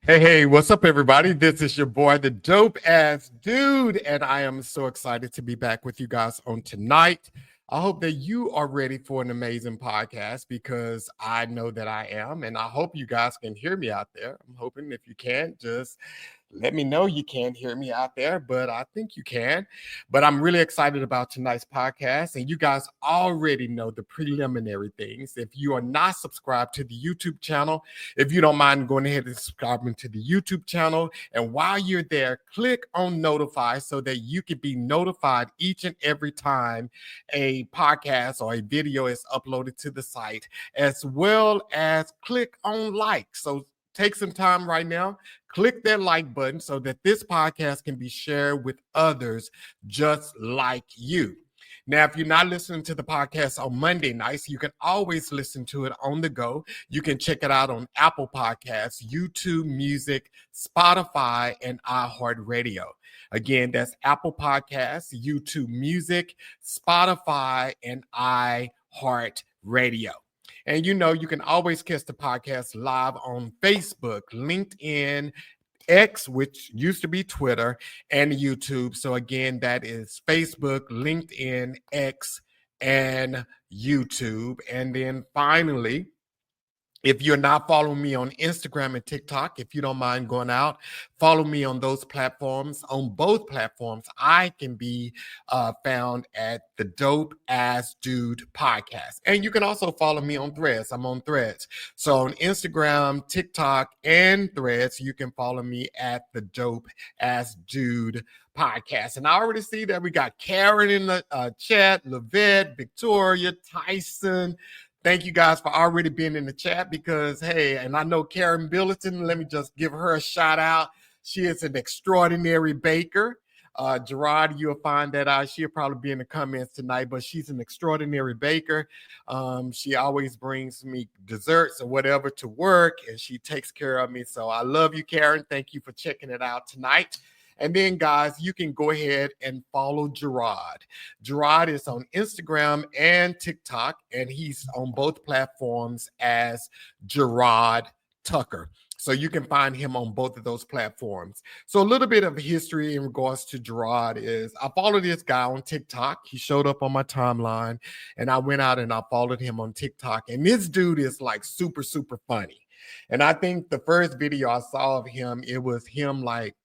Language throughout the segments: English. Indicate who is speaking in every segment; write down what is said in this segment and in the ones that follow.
Speaker 1: Hey, what's up, everybody? This is your boy, the dope ass dude, and I am so excited to be back with you guys on tonight. I hope that you are ready for an amazing podcast because I know that I am, and I hope you guys can hear me out there. I'm hoping if you can, just let me know you can't hear me out there, but I think you can. But I'm really excited about tonight's podcast, and you guys already know the preliminary things. If you are not subscribed to the YouTube channel, if you don't mind going ahead and subscribing to the YouTube channel, and while you're there, click on notify so that you can be notified each and every time a podcast or a video is uploaded to the site, as well as click on like. So take some time right now, click that like button so that this podcast can be shared with others just like you. Now, if you're not listening to the podcast on Monday nights, you can always listen to it on the go. You can check it out on Apple Podcasts, YouTube Music, Spotify, and iHeartRadio. Again, that's Apple Podcasts, YouTube Music, Spotify, and iHeartRadio. And you can always catch the podcast live on Facebook, LinkedIn, X, which used to be Twitter, and YouTube. So again, that is Facebook, LinkedIn, X, and YouTube. And then finally, if you're not following me on Instagram and TikTok, if you don't mind going out, follow me on those platforms. On both platforms, I can be found at the Dope Ass Dude Podcast. And you can also follow me on Threads. I'm on Threads. So on Instagram, TikTok, and Threads, you can follow me at the Dope Ass Dude Podcast. And I already see that we got Karen in the chat, Lavette, Victoria, Tyson. Thank you guys for already being in the chat because, hey, and I know Karen Billington, let me just give her a shout out. She is an extraordinary baker. Gerrod, you'll find that out. She'll probably be in the comments tonight, but she's an extraordinary baker. She always brings me desserts or whatever to work, and she takes care of me. So I love you, Karen. Thank you for checking it out tonight. And then, guys, you can go ahead and follow Gerrod. Gerrod is on Instagram and TikTok, and he's on both platforms as Gerrod Tucker. So you can find him on both of those platforms. So a little bit of history in regards to Gerrod is I followed this guy on TikTok. He showed up on my timeline, and I went out and I followed him on TikTok. And this dude is like super, super funny. And I think the first video I saw of him, it was him like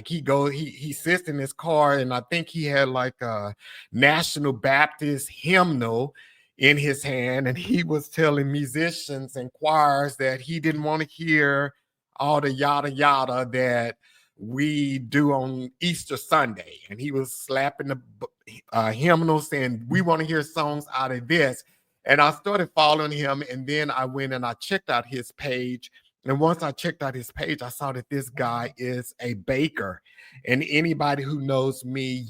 Speaker 1: he sits in his car, and I think he had like a National Baptist hymnal in his hand, and he was telling musicians and choirs that he didn't want to hear all the yada yada that we do on Easter Sunday. And he was slapping the hymnal saying, we want to hear songs out of this. And I started following him, and then I went and I checked out his page. And once I checked out his page, I saw that this guy is a baker. And anybody who knows me,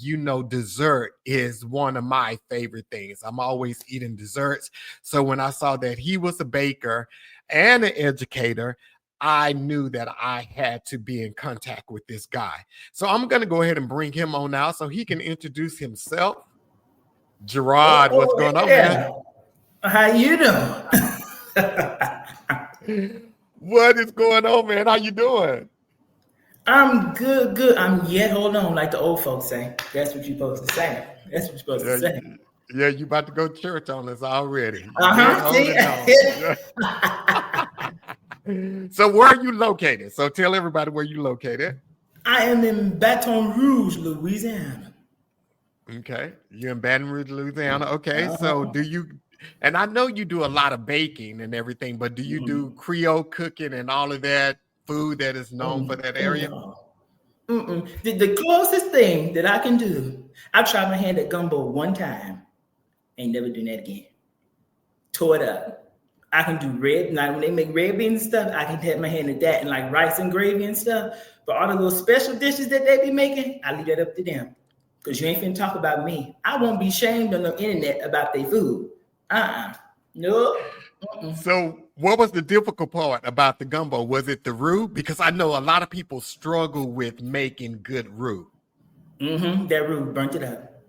Speaker 1: dessert is one of my favorite things. I'm always eating desserts. So when I saw that he was a baker and an educator, I knew that I had to be in contact with this guy. So I'm going to go ahead and bring him on now so he can introduce himself. Gerrod, what's going on, man?
Speaker 2: How you doing?
Speaker 1: What is going on, man? How you doing?
Speaker 2: I'm good. I'm yet hold on, like the old folks say. That's what you're supposed to say.
Speaker 1: Yeah, you about to go to church on us already. So where are you located? So tell everybody where you located.
Speaker 2: I am in Baton Rouge, Louisiana.
Speaker 1: Okay, you're in Baton Rouge, Louisiana. Okay, so do you... And I know you do a lot of baking and everything, but do you do Creole cooking and all of that food that is known for that area?
Speaker 2: The closest thing that I can do, I tried my hand at gumbo one time. Ain't never doing that again. Tore it up. I can do red, like when they make red beans and stuff, I can have my hand at that and like rice and gravy and stuff. But all of those special dishes that they be making, I leave that up to them. Because you ain't finna talk about me. I won't be shamed on the internet about their food. No.
Speaker 1: So what was the difficult part about the gumbo? Was it the roux? Because I know a lot of people struggle with making good roux.
Speaker 2: That roux burnt it up.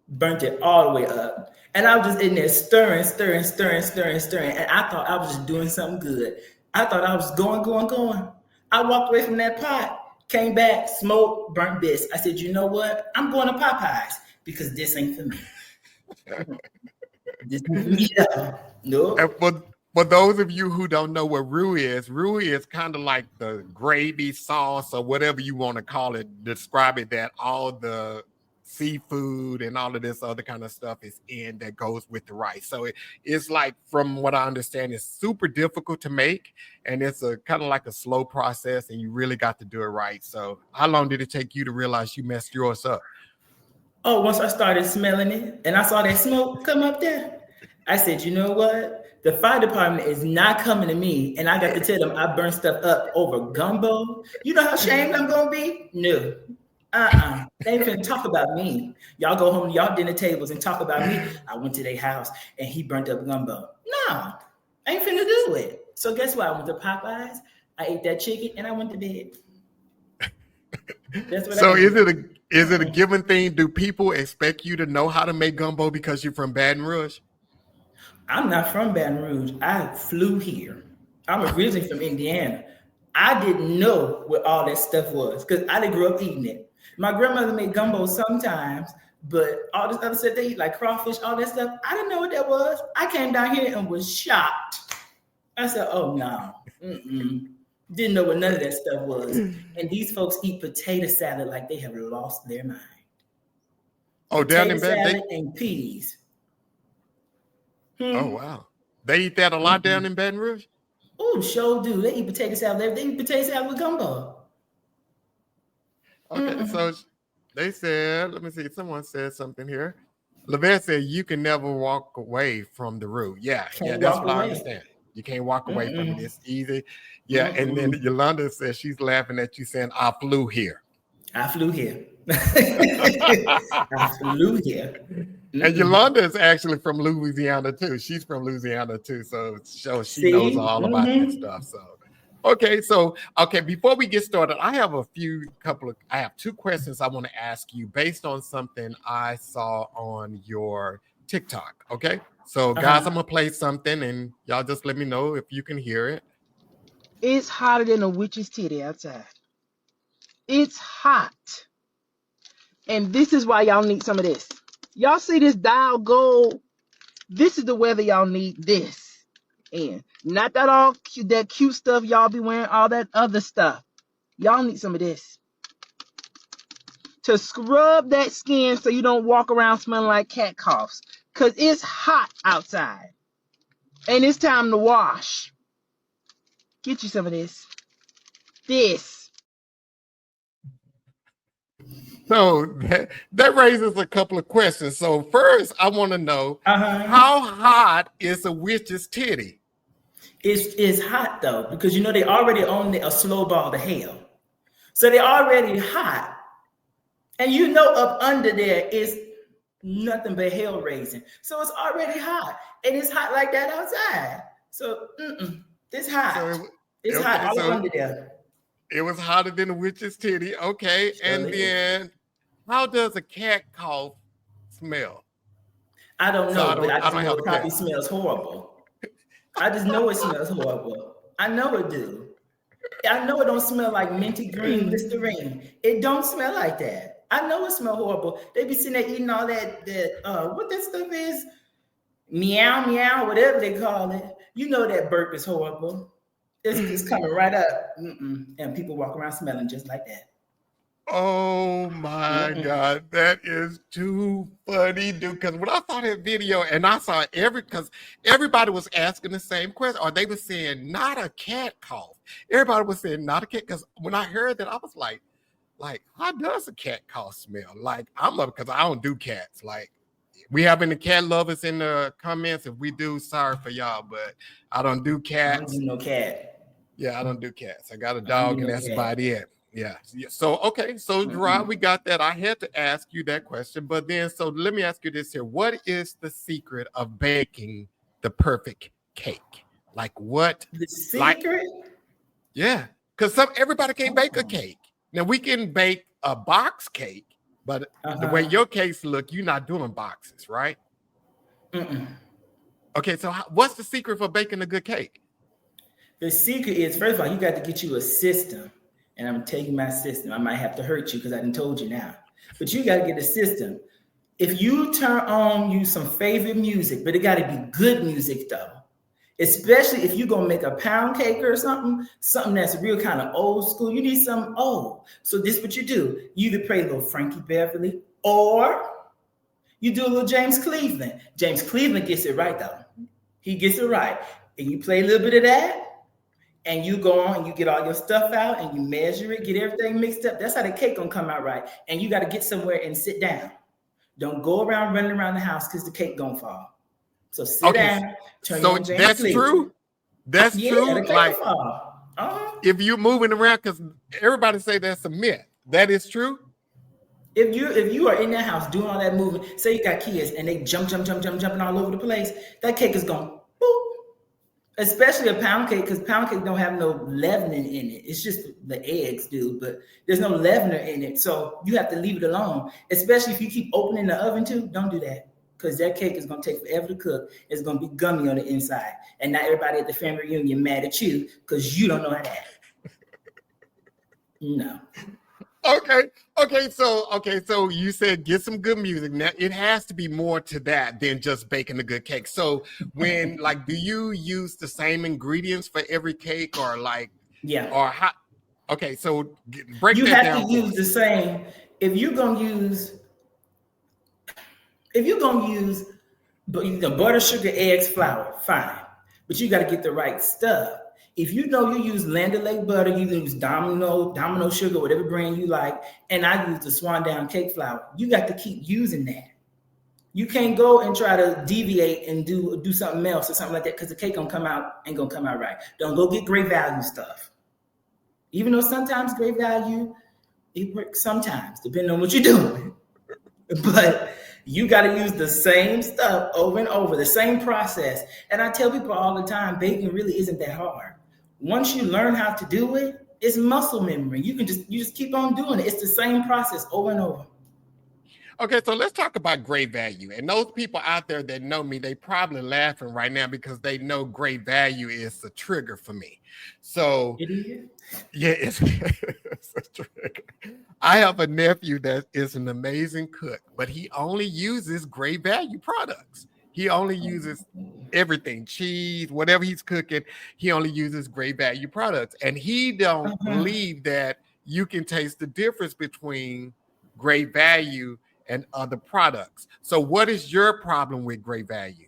Speaker 2: Burnt it all the way up. And I was just in there stirring. And I thought I was just doing something good. I thought I was going. I walked away from that pot, came back, smoked, burnt bits. I said, you know what? I'm going to Popeyes because this ain't for me. This ain't for me at all.
Speaker 1: And
Speaker 2: Nope.
Speaker 1: for those of you who don't know what roux is kind of like the gravy sauce or whatever you want to call it. Describe it that all the seafood and all of this other kind of stuff is in that goes with the rice. So it's like, from what I understand, it's super difficult to make, and it's a kind of like a slow process, and you really got to do it right. So how long did it take you to realize you messed yours up?
Speaker 2: Oh, once I started smelling it and I saw that smoke come up there, I said, you know what? The fire department is not coming to me, and I got to tell them I burned stuff up over gumbo. You know how ashamed I'm gonna be? No. They ain't finna talk about me. Y'all go home to y'all dinner tables and talk about me. I went to their house and he burnt up gumbo. No, I ain't finna do it. So guess what? I went to Popeyes, I ate that chicken, and I went to bed. That's what
Speaker 1: So
Speaker 2: I did.
Speaker 1: is it a given thing? Do people expect you to know how to make gumbo because you're from Baton Rouge?
Speaker 2: I'm not from Baton Rouge. I flew here. I'm originally from Indiana. I didn't know what all that stuff was because I didn't grow up eating it. My grandmother made gumbo sometimes, but all this other stuff they eat, like crawfish, all that stuff, I didn't know what that was. I came down here and was shocked. I said, oh no. Didn't know what none of that stuff was. And these folks eat potato salad like they have lost their mind.
Speaker 1: Oh, down
Speaker 2: Potato
Speaker 1: in Baton,
Speaker 2: salad and peas.
Speaker 1: oh wow, they eat that a lot down in Baton Rouge.
Speaker 2: Oh, sure do. They eat potato salad. They eat potato salad with gumbo.
Speaker 1: Okay, so they said, let me see, someone said something here. Lavette said you can never walk away from the roux. Yeah,
Speaker 2: Can't
Speaker 1: that's
Speaker 2: walk
Speaker 1: what I
Speaker 2: away.
Speaker 1: understand. You can't walk away from it. It's easy. Yeah, and then Yolanda says she's laughing at you saying, I flew here.
Speaker 2: I flew here. I flew here.
Speaker 1: And Yolanda is actually from Louisiana too. She's from Louisiana too. So she knows
Speaker 2: See?
Speaker 1: all about that stuff. So okay, before we get started, I have I have two questions I want to ask you based on something I saw on your TikTok. Okay. So guys, I'm gonna play something and y'all just let me know if you can hear it.
Speaker 3: It's hotter than a witch's titty outside. It's hot. And this is why y'all need some of this. Y'all see this dial gold? This is the weather y'all need this. And not that cute stuff y'all be wearing, all that other stuff. Y'all need some of this. To scrub that skin so you don't walk around smelling like cat coughs. Because it's hot outside. And it's time to wash. Get you some of this. This.
Speaker 1: So that raises a couple of questions. So first, I want to know how hot is a witch's titty?
Speaker 2: It's hot though, because you know they already own a slow ball to hell. So they're already hot. And you know up under there is nothing but hell raising. So it's already hot. And it's hot like that outside. So it's hot.
Speaker 1: So
Speaker 2: it's hot all up under there.
Speaker 1: It was hotter than a witch's titty. Okay. Sure and then how does a cat cough smell?
Speaker 2: I don't know, but I just know it probably smells horrible. I just know it smells horrible. I know it do. I know it don't smell like minty green Listerine. It don't smell like that. I know it smells horrible. They be sitting there eating all that what that stuff is? Meow, meow, whatever they call it. You know that burp is horrible. It's coming right up. And people walk around smelling just like that.
Speaker 1: Oh my God, that is too funny, dude. Because when I saw that video and I saw because everybody was asking the same question, or they were saying not a cat cough. Everybody was saying not a cat. Because when I heard that, I was like, how does a cat cough smell? Like, I'm up because I don't do cats. Like, we have any cat lovers in the comments. If we do, sorry for y'all, but I don't do cats.
Speaker 2: I don't do no cat.
Speaker 1: Yeah, I don't do cats. I got a dog, and that's about it. Yeah. So, okay. So, Gerrod, we got that. I had to ask you that question. But then, so let me ask you this here. What is the secret of baking the perfect cake? Like what?
Speaker 2: The secret?
Speaker 1: Yeah. Because everybody can't bake a cake. Now, we can bake a box cake, but the way your cakes look, you're not doing boxes, right?
Speaker 2: Mm-mm.
Speaker 1: Okay. So, what's the secret for baking a good cake?
Speaker 2: The secret is, first of all, you got to get you a system. And I'm going to tell you my system. I might have to hurt you because I done told you now. But you got to get a system. If you turn on you some favorite music, but it got to be good music though. Especially if you're going to make a pound cake or something that's real kind of old school. You need something old. So this is what you do. You either play a little Frankie Beverly or you do a little James Cleveland. James Cleveland gets it right though. He gets it right. And you play a little bit of that. And you go on and you get all your stuff out and you measure it, get everything mixed up. That's how the cake gonna come out right. And you got to get somewhere and sit down. Don't go around running around the house because the cake gonna fall. So sit down. Turn
Speaker 1: so
Speaker 2: on James
Speaker 1: that's
Speaker 2: Cleveland.
Speaker 1: true. That's true.
Speaker 2: The cake
Speaker 1: Like
Speaker 2: will fall.
Speaker 1: if you're moving around, because everybody say that's a myth. That is true.
Speaker 2: If you are in that house doing all that moving, say you got kids and they jumping all over the place, that cake is going boop. Especially a pound cake, because pound cake don't have no leavening in it. It's just the eggs do, but there's no leavener in it. So you have to leave it alone. Especially if you keep opening the oven too, don't do that. Because that cake is going to take forever to cook. It's going to be gummy on the inside. And now everybody at the family reunion mad at you because you don't know how to act. No.
Speaker 1: Okay. So you said get some good music. Now it has to be more to that than just baking a good cake. So when do you use the same ingredients for every cake or
Speaker 2: yeah,
Speaker 1: or how? Okay, so break
Speaker 2: you
Speaker 1: that
Speaker 2: have
Speaker 1: down.
Speaker 2: to use the same. If you're gonna use butter, sugar, eggs, flour, fine, but you got to get the right stuff. If you know you use Land O'Lakes butter, you use Domino sugar, whatever brand you like, and I use the Swan Down cake flour, you got to keep using that. You can't go and try to deviate and do something else or something like that because the cake ain't gonna come out right. Don't go get Great Value stuff. Even though sometimes Great Value, it works sometimes, depending on what you're doing. But you got to use the same stuff over and over, the same process. And I tell people all the time, baking really isn't that hard. Once you learn how to do it, it's muscle memory. You just keep on doing it. It's the same process over and over.
Speaker 1: Okay, so let's talk about Great Value. And those people out there that know me, they probably laughing right now because they know Great Value is a trigger for me. So
Speaker 2: it is?
Speaker 1: Yeah, it's a trigger. I have a nephew that is an amazing cook, but he only uses Great Value products. He only uses everything, cheese, whatever he's cooking, he only uses Great Value products. And he don't believe that you can taste the difference between Great Value and other products. So what is your problem with Great Value?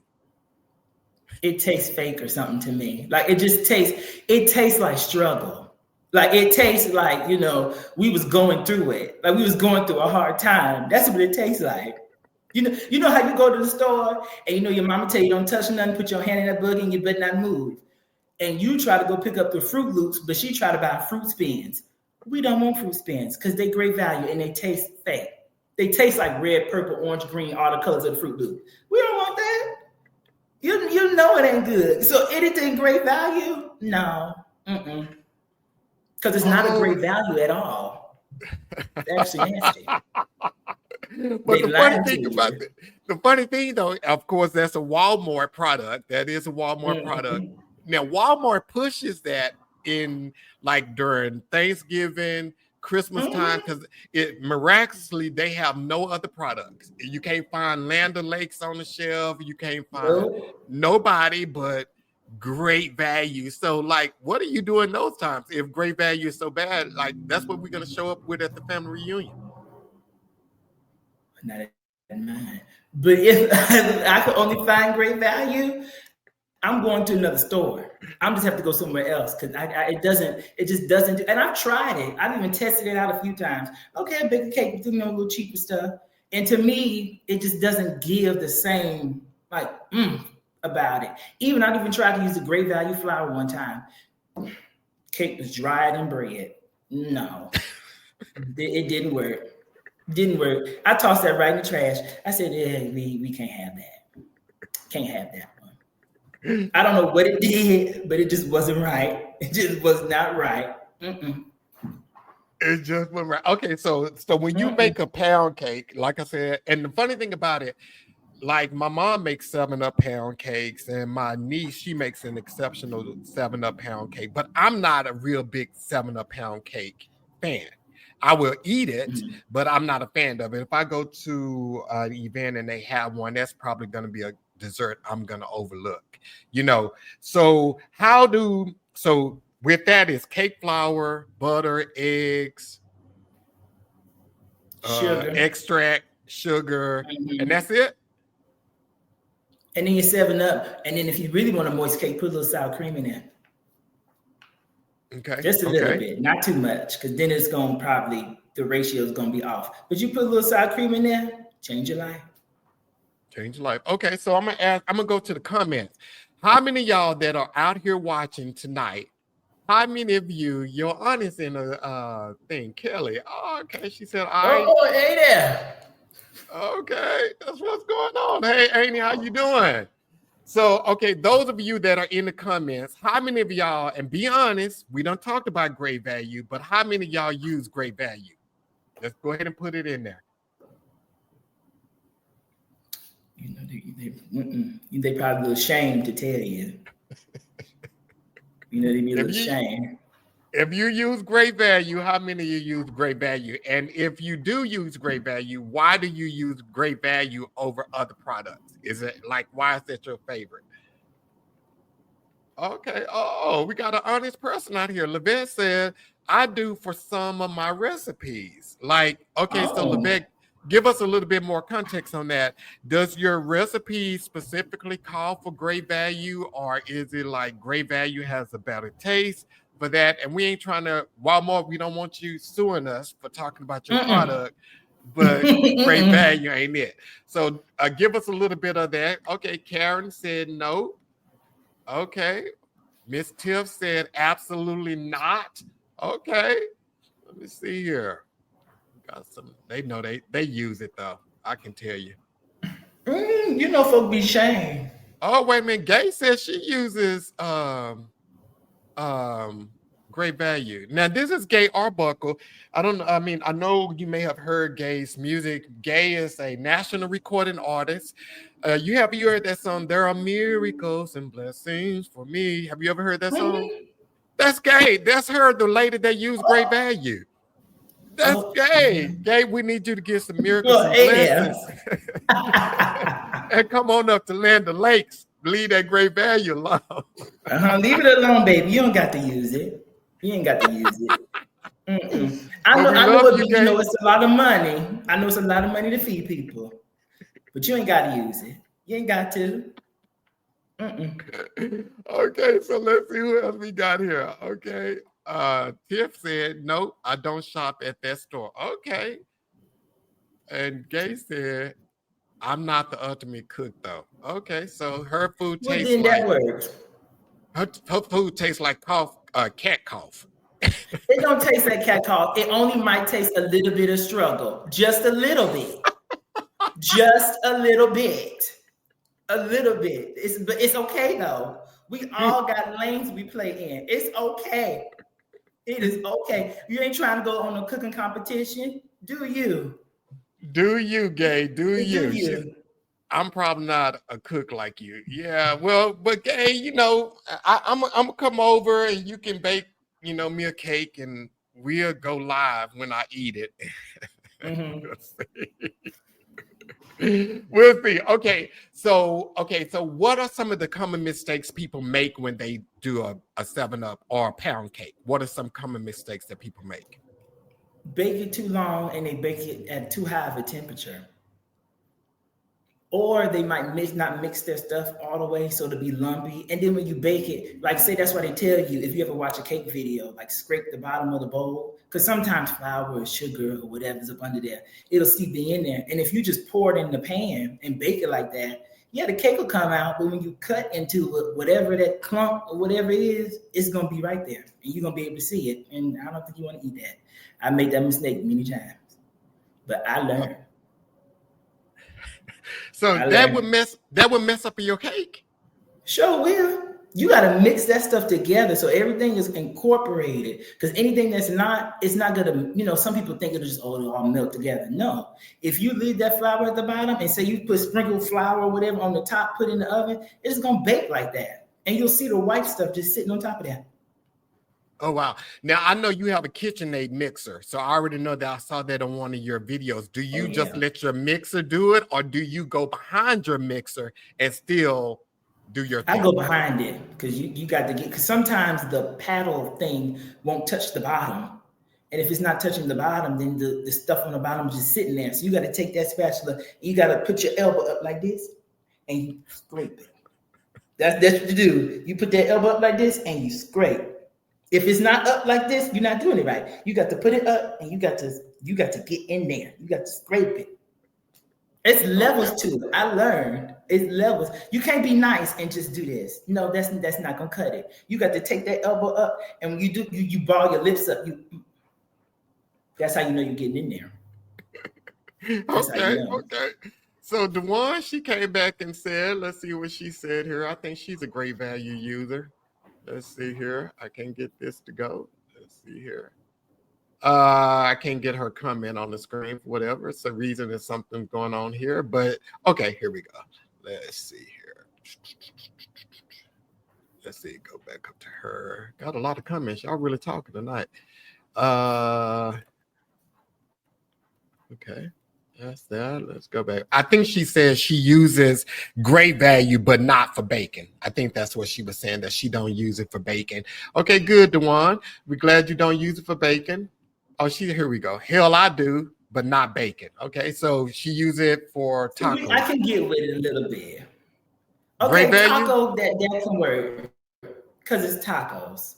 Speaker 2: It tastes fake or something to me. Like it tastes like struggle. Like it tastes like, we was going through it. Like we was going through a hard time. That's what it tastes like. You know how you go to the store and your mama tell you don't touch nothing, put your hand in that boogie and you better not move. And you try to go pick up the Fruit Loops, but she try to buy fruit spins. We don't want fruit spins because they Great Value and they taste fake. They taste like red, purple, orange, green, all the colors of the Fruit Loop. We don't want that. You know it ain't good. So anything Great Value? No. Because it's not a Great Value at all. It's actually nasty.
Speaker 1: But the funny thing though, of course, that's a Walmart product. That is a Walmart product. Now, Walmart pushes that in during Thanksgiving, Christmas time, because it miraculously they have no other products. You can't find Land O'Lakes on the shelf. You can't find nobody but Great Value. So, what are you doing those times if Great Value is so bad? That's what we're gonna show up with at the family reunion.
Speaker 2: Not in mind. But if I could only find Great Value, I'm going to another store. I'm just have to go somewhere else because it just doesn't do. And I've tried it. I've even tested it out a few times. Okay, I bake a cake with a little cheaper stuff. And to me, it just doesn't give the same about it. I've even tried to use the Great Value flour one time. Cake was drier than bread. No, it didn't work. Didn't work. I tossed that right in the trash. I said, we can't have that. Can't have that one. I don't know what it did, but it just wasn't right. It just was not right.
Speaker 1: It just wasn't right. Okay, so when you make a pound cake, like I said, and the funny thing about it, like my mom makes 7 Up pound cakes, and my niece, she makes an exceptional 7 Up pound cake. But I'm not a real big 7 Up pound cake fan. I will eat it, but I'm not a fan of it. If I go to an event and they have one, that's probably going to be a dessert I'm going to overlook. So so with that is cake flour, butter, eggs,
Speaker 2: Sugar.
Speaker 1: extract, sugar, and that's it.
Speaker 2: And then you 7 Up. And then if you really want a moist cake, put a little sour cream in there.
Speaker 1: Okay.
Speaker 2: Just a little bit, not too much, because then it's going to probably, the ratio is going to be off. But you put a little sour cream in there, change your life.
Speaker 1: Change your life. Okay, so I'm gonna go to the comments. How many of y'all that are out here watching tonight? How many of you're honest in a thing? Kelly. Oh, okay. She said,
Speaker 2: Oh, hey there.
Speaker 1: Okay, that's what's going on. Hey, Amy, how you doing? So, okay, those of you that are in the comments, how many of y'all, and be honest, we don't talk about great value, but how many of y'all use great value? Let's go ahead and put it in there.
Speaker 2: They probably a little ashamed to tell you. They be a little ashamed.
Speaker 1: If you use great value, how many of you use great value? And if you do use great value, why do you use great value over other products? Is it like, why is that your favorite? Okay. Oh, we got an honest person out here. Levette said, I do for some of my recipes. Like, okay, so Levette, give us a little bit more context on that. Does your recipe specifically call for great value, or is it like great value has a better taste for that? And we ain't trying to, Walmart, we don't want you suing us for talking about your product, but great value ain't it. So give us a little bit of that. Okay, Karen said no. Okay. Miss Tiff said absolutely not. Okay. Let me see here. Got some. They know they use it though. I can tell you.
Speaker 2: Folk be ashamed.
Speaker 1: Oh, wait a minute. Gay says she uses great value. Now this is Gay Arbuckle. I know you may have heard Gay's music. Gay is a national recording artist. You heard that song, There Are Miracles and Blessings for Me? Have you ever heard that song? That's Gay. That's her, the lady that used great value. That's Gay. Gay, we need you to get some miracles and blessings. And come on up to Land O'Lakes. Leave that great value alone.
Speaker 2: Leave it alone, baby. You don't got to use it. You ain't got to use it. I know it's a lot of money. I know it's a lot of money to feed people. But you ain't got to use it. You ain't got to.
Speaker 1: Okay, so let's see who else we got here. Okay. Tiff said, nope, I don't shop at that store. Okay. And Gay said, I'm not the ultimate cook though. Okay, so her food tastes like her food tastes like cat cough.
Speaker 2: It don't taste like cat cough. It only might taste a little bit of struggle. Just a little bit. Just a little bit. A little bit. It's okay though. We all got lanes we play in. It's okay. It is okay. You ain't trying to go on a cooking competition. Do you?
Speaker 1: Do you, Gay? Do you? I'm probably not a cook like you. Yeah, well, but Gay, I'm gonna come over and you can bake, me a cake and we'll go live when I eat it. We'll see. Okay, so what are some of the common mistakes people make when they do a 7-Up or a pound cake? What are some common mistakes that people make?
Speaker 2: Bake it too long and they bake it at too high of a temperature. Or they might not mix their stuff all the way so it'll be lumpy. And then when you bake it, like say that's why they tell you, if you ever watch a cake video, like scrape the bottom of the bowl, because sometimes flour or sugar or whatever's up under there, it'll seep in there. And if you just pour it in the pan and bake it like that, yeah, the cake will come out, but when you cut into it, whatever that clump or whatever it is, it's going to be right there. And you're going to be able to see it. And I don't think you want to eat that. I made that mistake many times, but I learned.
Speaker 1: So that would mess up your cake?
Speaker 2: Sure will. You got to mix that stuff together so everything is incorporated. Because anything that's not, it's not gonna. Some people think it'll just all melt together. No, if you leave that flour at the bottom and say you put sprinkled flour or whatever on the top, put in the oven, it's gonna bake like that, and you'll see the white stuff just sitting on top of that.
Speaker 1: Oh, wow. Now, I know you have a KitchenAid mixer, so I already know that I saw that on one of your videos. Do you just let your mixer do it, or do you go behind your mixer and still do your thing?
Speaker 2: I go behind it because you got to because sometimes the paddle thing won't touch the bottom. And if it's not touching the bottom, then the stuff on the bottom is just sitting there. So you got to take that spatula, you got to put your elbow up like this, and you scrape it. That's what you do. You put that elbow up like this, and you scrape. If it's not up like this, you're not doing it right. You got to put it up, and you got to get in there. You got to scrape it. It's levels to it. I learned it's levels. You can't be nice and just do this. No, that's not gonna cut it. You got to take that elbow up, and when you do, you ball your lips up. That's how you know you're getting in there.
Speaker 1: Okay. So Dewan, she came back and said, let's see what she said here. I think she's a great value user. Let's see here. I can't get this to go. Let's see here. I can't get her comment on the screen for whatever. It's a reason there's something going on here. But okay, here we go. Let's see here. Let's see. Go back up to her. Got a lot of comments. Y'all really talking tonight. Okay. That's that. Let's go back. I think she says she uses great value, but not for bacon. I think that's what she was saying, that she don't use it for bacon. Okay, good, Dewan. We're glad you don't use it for bacon. Oh, here we go. Hell, I do, but not bacon. Okay, so she uses it for tacos.
Speaker 2: I can get with it a little bit. Okay,
Speaker 1: great value?
Speaker 2: Taco, that can work because it's tacos.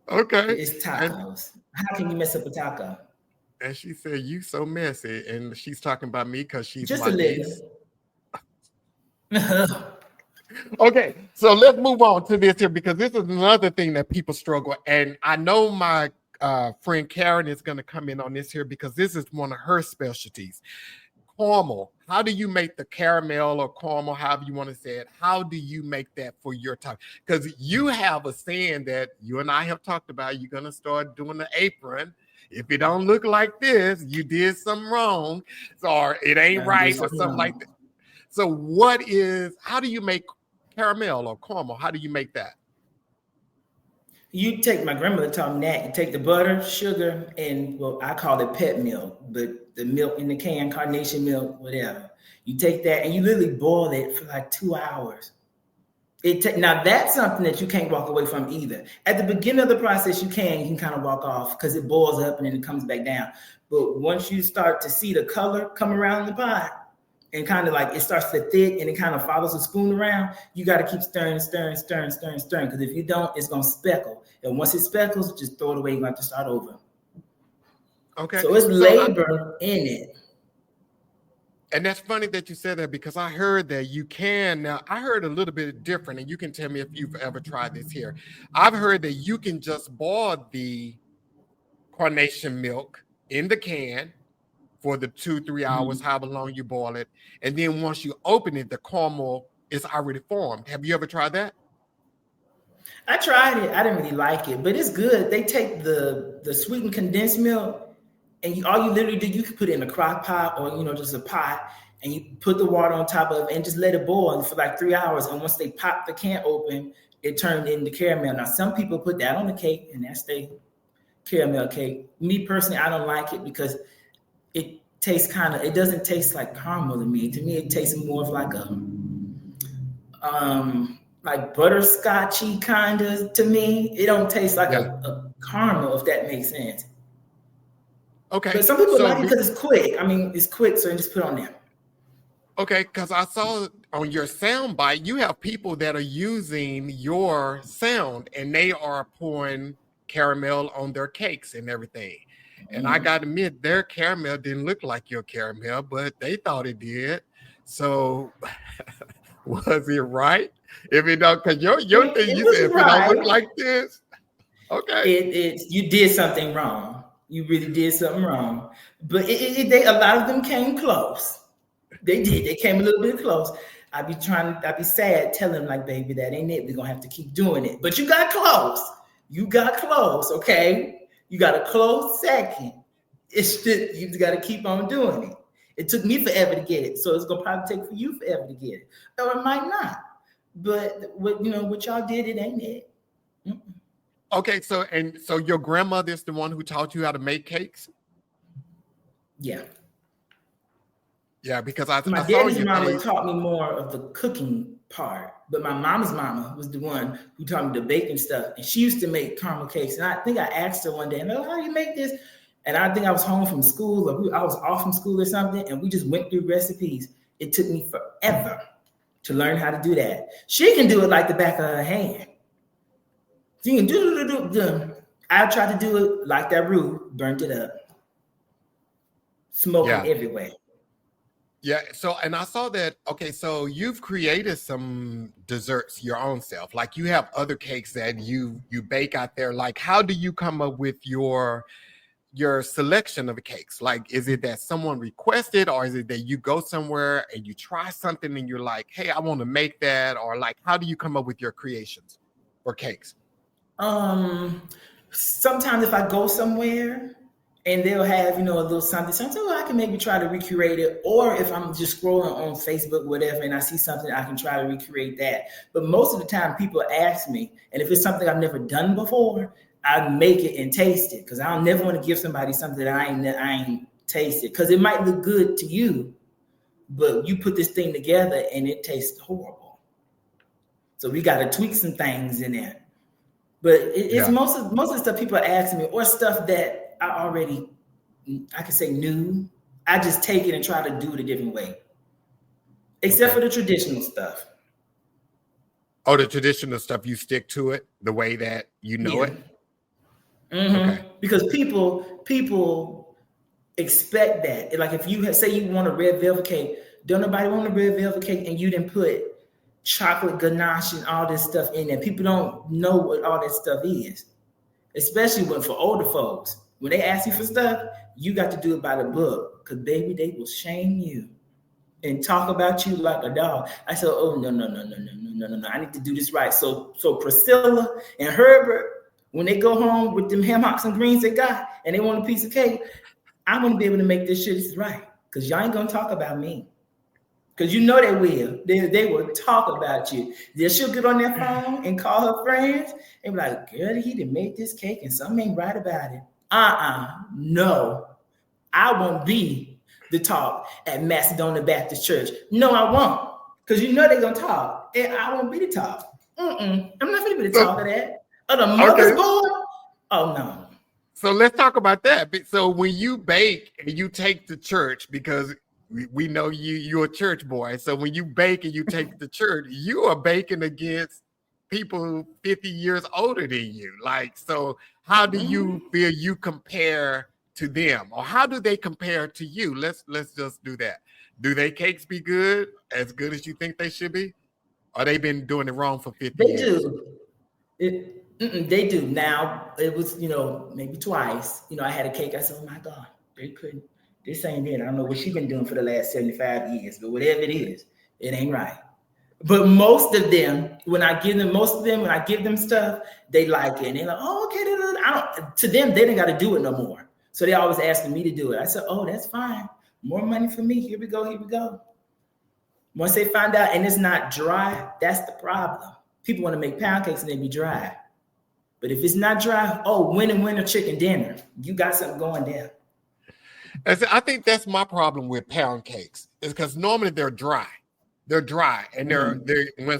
Speaker 1: Okay.
Speaker 2: It's tacos. How can you mess up a taco?
Speaker 1: And she said, you so messy. And she's talking about me because she's
Speaker 2: just
Speaker 1: my
Speaker 2: a
Speaker 1: niece.
Speaker 2: little.
Speaker 1: Okay, so let's move on to this here, because this is another thing that people struggle with. And I know my friend Karen is going to come in on this here, because this is one of her specialties. Caramel. How do you make the caramel or caramel, however you want to say it? How do you make that for your type? Because you have a saying that you and I have talked about. You're going to start doing the apron. If it don't look like this, you did something wrong, or it ain't right, or something like that. So how do you make caramel or caramel? How do you make that?
Speaker 2: You take, my grandmother taught me that. You take the butter, sugar, and I call it pet milk, but the milk in the can, carnation milk, whatever. You take that and you literally boil it for like 2 hours. Now that's something that you can't walk away from either. At the beginning of the process, you can kind of walk off because it boils up and then it comes back down. But once you start to see the color come around the pot, and kind of like it starts to thick and it kind of follows the spoon around, you got to keep stirring. Because if you don't, it's going to speckle. And once it speckles, just throw it away. You're going to have to start over.
Speaker 1: Okay.
Speaker 2: So it's labor in it.
Speaker 1: And that's funny that you said that, because I heard that you can. Now, I heard a little bit different, and you can tell me if you've ever tried this here. I've heard that you can just boil the carnation milk in the can for the 2-3 hours, however long you boil it. And then once you open it, the caramel is already formed. Have you ever tried that?
Speaker 2: I tried it. I didn't really like it, but it's good. They take the sweetened condensed milk, and all you literally do, you can put it in a crock pot or, just a pot, and you put the water on top of it and just let it boil for like 3 hours. And once they pop the can open, it turned into caramel. Now, some people put that on the cake, and that's their caramel cake. Me personally, I don't like it because it tastes it doesn't taste like caramel to me. To me, it tastes more of like like butterscotchy kind of to me. It don't taste like a caramel, if that makes sense.
Speaker 1: Okay.
Speaker 2: But some people like it because it's quick. I mean, it's quick, so you just put it on there.
Speaker 1: Okay, because I saw on your sound bite, you have people that are using your sound, and they are pouring caramel on their cakes and everything. And I got to admit, their caramel didn't look like your caramel, but they thought it did. So was it right? If it don't, because your thing, you said, if it don't look like this, okay.
Speaker 2: You did something wrong. You really did something wrong. But a lot of them came close. They did. They came a little bit close. I'd be sad telling him like, baby, that ain't it. We're gonna have to keep doing it. But you got close. You got close, okay? You got a close second. It's just, you got to keep on doing it. It took me forever to get it, so it's gonna probably take for you forever to get it, or it might not. But what y'all did, it ain't it. Mm-mm.
Speaker 1: Okay, so your grandmother is the one who taught you how to make cakes?
Speaker 2: Yeah.
Speaker 1: Yeah, because
Speaker 2: My
Speaker 1: I saw
Speaker 2: daddy's
Speaker 1: your
Speaker 2: mama
Speaker 1: page.
Speaker 2: taught me more of the cooking part, but my mama's mama was the one who taught me the baking stuff. And she used to make caramel cakes. And I think I asked her one day, how do you make this? And I think I was home from school, or I was off from school or something, and we just went through recipes. It took me forever to learn how to do that. She can do it like the back of her hand. She can do. I tried to do it like that roux, burnt it up. Smoking everywhere.
Speaker 1: Yeah, so, and I saw that, okay, so you've created some desserts your own self. Like you have other cakes that you bake out there. Like, how do you come up with your selection of the cakes? Like, is it that someone requested, or is it that you go somewhere and you try something and you're like, hey, I want to make that? Or like, how do you come up with your creations for cakes?
Speaker 2: Sometimes if I go somewhere and they'll have, a little something, I can maybe try to recreate it. Or if I'm just scrolling on Facebook, whatever, and I see something, I can try to recreate that. But most of the time people ask me, and if it's something I've never done before, I make it and taste it, because I don't never want to give somebody something that I ain't tasted, because it might look good to you, but you put this thing together and it tastes horrible. So we got to tweak some things in there. But it's most of the stuff people ask me, or stuff that I could say knew. I just take it and try to do it a different way, except for the traditional stuff.
Speaker 1: Oh, the traditional stuff, you stick to it the way that you know it?
Speaker 2: Mm-hmm. Okay. Because people expect that. Like if you say you want a red velvet cake, don't nobody want a red velvet cake and you didn't put chocolate ganache and all this stuff in there. People don't know what all that stuff is, especially for older folks. When they ask you for stuff, you got to do it by the book, because baby, they will shame you and talk about you like a dog. I said, oh, no. I need to do this right. So Priscilla and Herbert, when they go home with them ham hocks and greens they got, and they want a piece of cake, I'm going to be able to make this shit right, because y'all ain't going to talk about me. Because they will. They will talk about you. Then she'll get on their phone and call her friends and be like, girl, he done made this cake and something ain't right about it. No. I won't be the talk at Macedonia Baptist Church. No, I won't. Because they're going to talk. And I won't be the talk. I'm not going to be the talk of that. Oh, the mother's board? Oh, no.
Speaker 1: So let's talk about that. So when you bake and you take to church, because we know you're a church boy. So when you bake and you take to church, you are baking against people 50 years older than you. Like, so how do you feel you compare to them, or how do they compare to you? Let's just do that. Do their cakes be good, as good as you think they should be? Or they been doing it wrong for 50 years?
Speaker 2: They do. Now, it was, maybe twice. I had a cake. I said, oh my God, this ain't it. I don't know what she's been doing for the last 75 years, but whatever it is, it ain't right. But most of them, when I give them stuff, they like it. And they're like, oh, okay. To them, they didn't got to do it no more. So they always asking me to do it. I said, oh, that's fine. More money for me. Here we go. Once they find out and it's not dry, that's the problem. People want to make pound cakes and they be dry. But if it's not dry, winner chicken dinner. You got something going there.
Speaker 1: I think that's my problem with pound cakes, is because normally they're dry. They're dry, and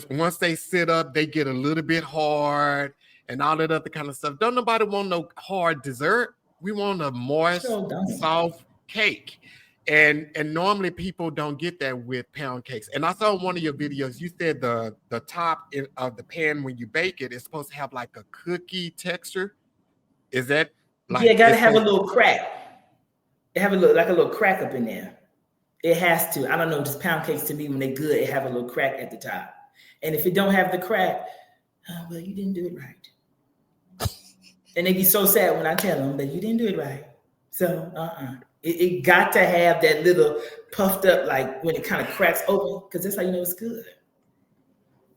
Speaker 1: once they sit up, they get a little bit hard and all that other kind of stuff. Don't nobody want no hard dessert. We want a moist, soft cake. And normally people don't get that with pound cakes. And I saw one of your videos, you said the top of the pan when you bake it is supposed to have like a cookie texture. Is that like?
Speaker 2: Yeah, it gotta have a little crack. It have a little crack up in there. It has to. I don't know, just pound cakes to me, when they're good, it have a little crack at the top. And if it don't have the crack, well, you didn't do it right. And they be so sad when I tell them that you didn't do it right. So, It got to have that little puffed up, like when it kind of cracks open, because that's how you know it's good.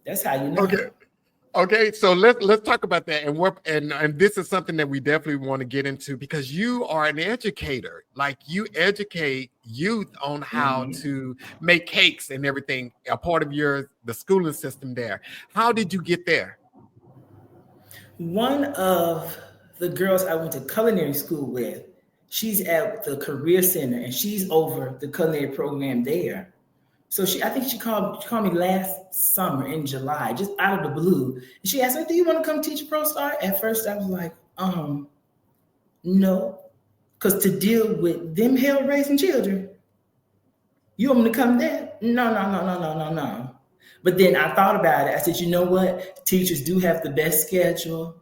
Speaker 2: That's how you know.
Speaker 1: Okay. Okay, so let's talk about that, and this is something that we definitely want to get into because you are an educator. Like you educate youth on how to make cakes and everything, a part of the schooling system there. How did you get there?
Speaker 2: One of the girls I went to culinary school with, she's at the career center and she's over the culinary program there. So I think she called me last summer in July, just out of the blue. And she asked me, "Do you want to come teach ProStar?" At first I was like, no. Because to deal with them hell-raising children, you want me to come there? No. But then I thought about it. I said, you know what? Teachers do have the best schedule.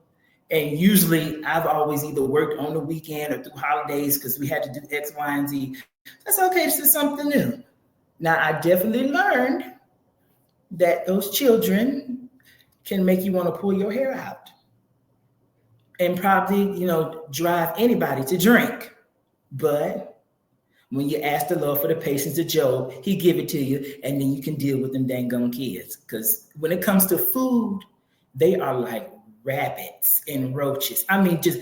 Speaker 2: And usually I've always either worked on the weekend or through holidays because we had to do X, Y, and Z. That's okay. This is something new. Now, I definitely learned that those children can make you want to pull your hair out and probably, drive anybody to drink. But when you ask the Lord for the patience of Job, he give it to you, and then you can deal with them dang gum kids. Because when it comes to food, they are like rabbits and roaches. I mean, just,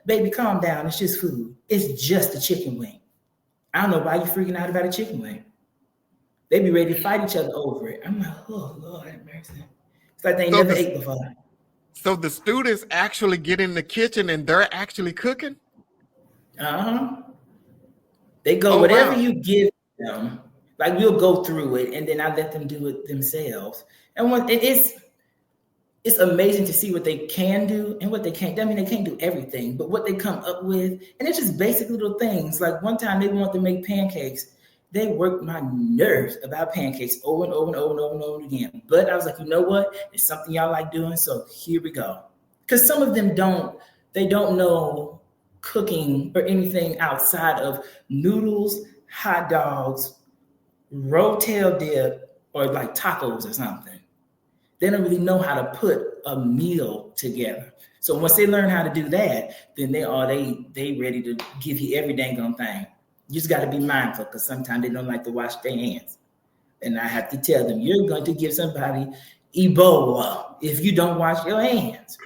Speaker 2: baby, calm down. It's just food. It's just a chicken wing. I don't know why you're freaking out about a chicken wing. They be ready to fight each other over it. I'm like, oh, Lord have mercy. It's like they ain't never ate before.
Speaker 1: So the students actually get in the kitchen and they're actually cooking?
Speaker 2: They go, whatever you give them, like we'll go through it and then I let them do it themselves. And it's amazing to see what they can do and what they can't. I mean, they can't do everything, but what they come up with, and it's just basic little things. Like one time they wanted to make pancakes. They worked my nerves about pancakes over and over and over and over and over again. But I was like, you know what? It's something y'all like doing, so here we go. Because some of them don't know cooking or anything outside of noodles, hot dogs, rotel dip, or like tacos or something. They don't really know how to put a meal together. So once they learn how to do that, then they ready to give you every dang on thing. You just got to be mindful because sometimes they don't like to wash their hands. And I have to tell them, you're going to give somebody Ebola if you don't wash your hands.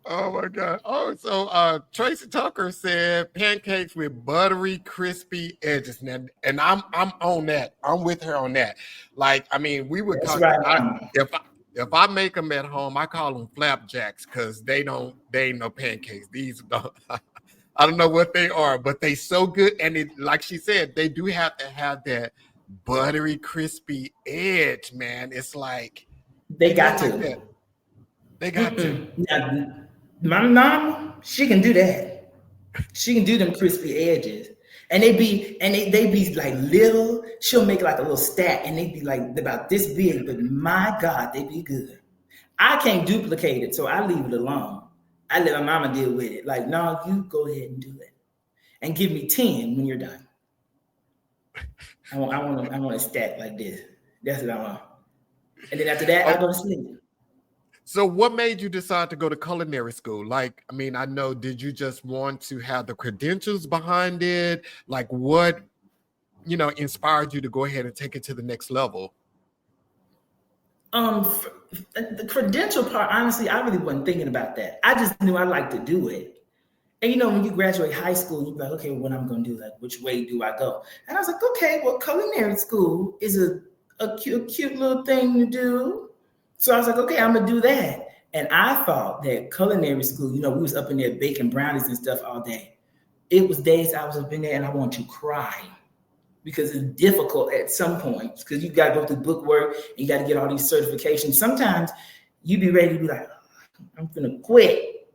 Speaker 1: Oh my God. Oh, so Tracy Tucker said pancakes with buttery, crispy edges. Now, and I'm on that. I'm with her on that. Like, I mean, we would talk
Speaker 2: right.
Speaker 1: if I make them at home, I call them flapjacks because they ain't no pancakes. These don't, I don't know what they are, but they so good. And it, like she said, they do have to have that buttery, crispy edge, man. It's like
Speaker 2: they got to.
Speaker 1: Like that. They got to.
Speaker 2: Now, my mom, she can do that. She can do them crispy edges. And they be like little, she'll make like a little stack and they be like about this big, but my God, they be good. I can't duplicate it, so I leave it alone. I let my mama deal with it. Like, no, you go ahead and do it. And give me 10 when you're done. I want a stack like this. That's what I want. And then after that, I go to sleep.
Speaker 1: So what made you decide to go to culinary school? Like, I mean, I know, did you just want to have the credentials behind it? Like what, inspired you to go ahead and take it to the next level?
Speaker 2: The credential part, honestly, I really wasn't thinking about that. I just knew I liked to do it. And when you graduate high school, you're like, okay, what I'm going to do? Like, which way do I go? And I was like, okay, well, culinary school is a cute little thing to do. So I was like, okay, I'm going to do that. And I thought that culinary school, we was up in there baking brownies and stuff all day. It was days I was up in there and I wanted to cry because it's difficult at some points because you got to go through book work and you got to get all these certifications. Sometimes you be ready to be like, oh, I'm going to quit,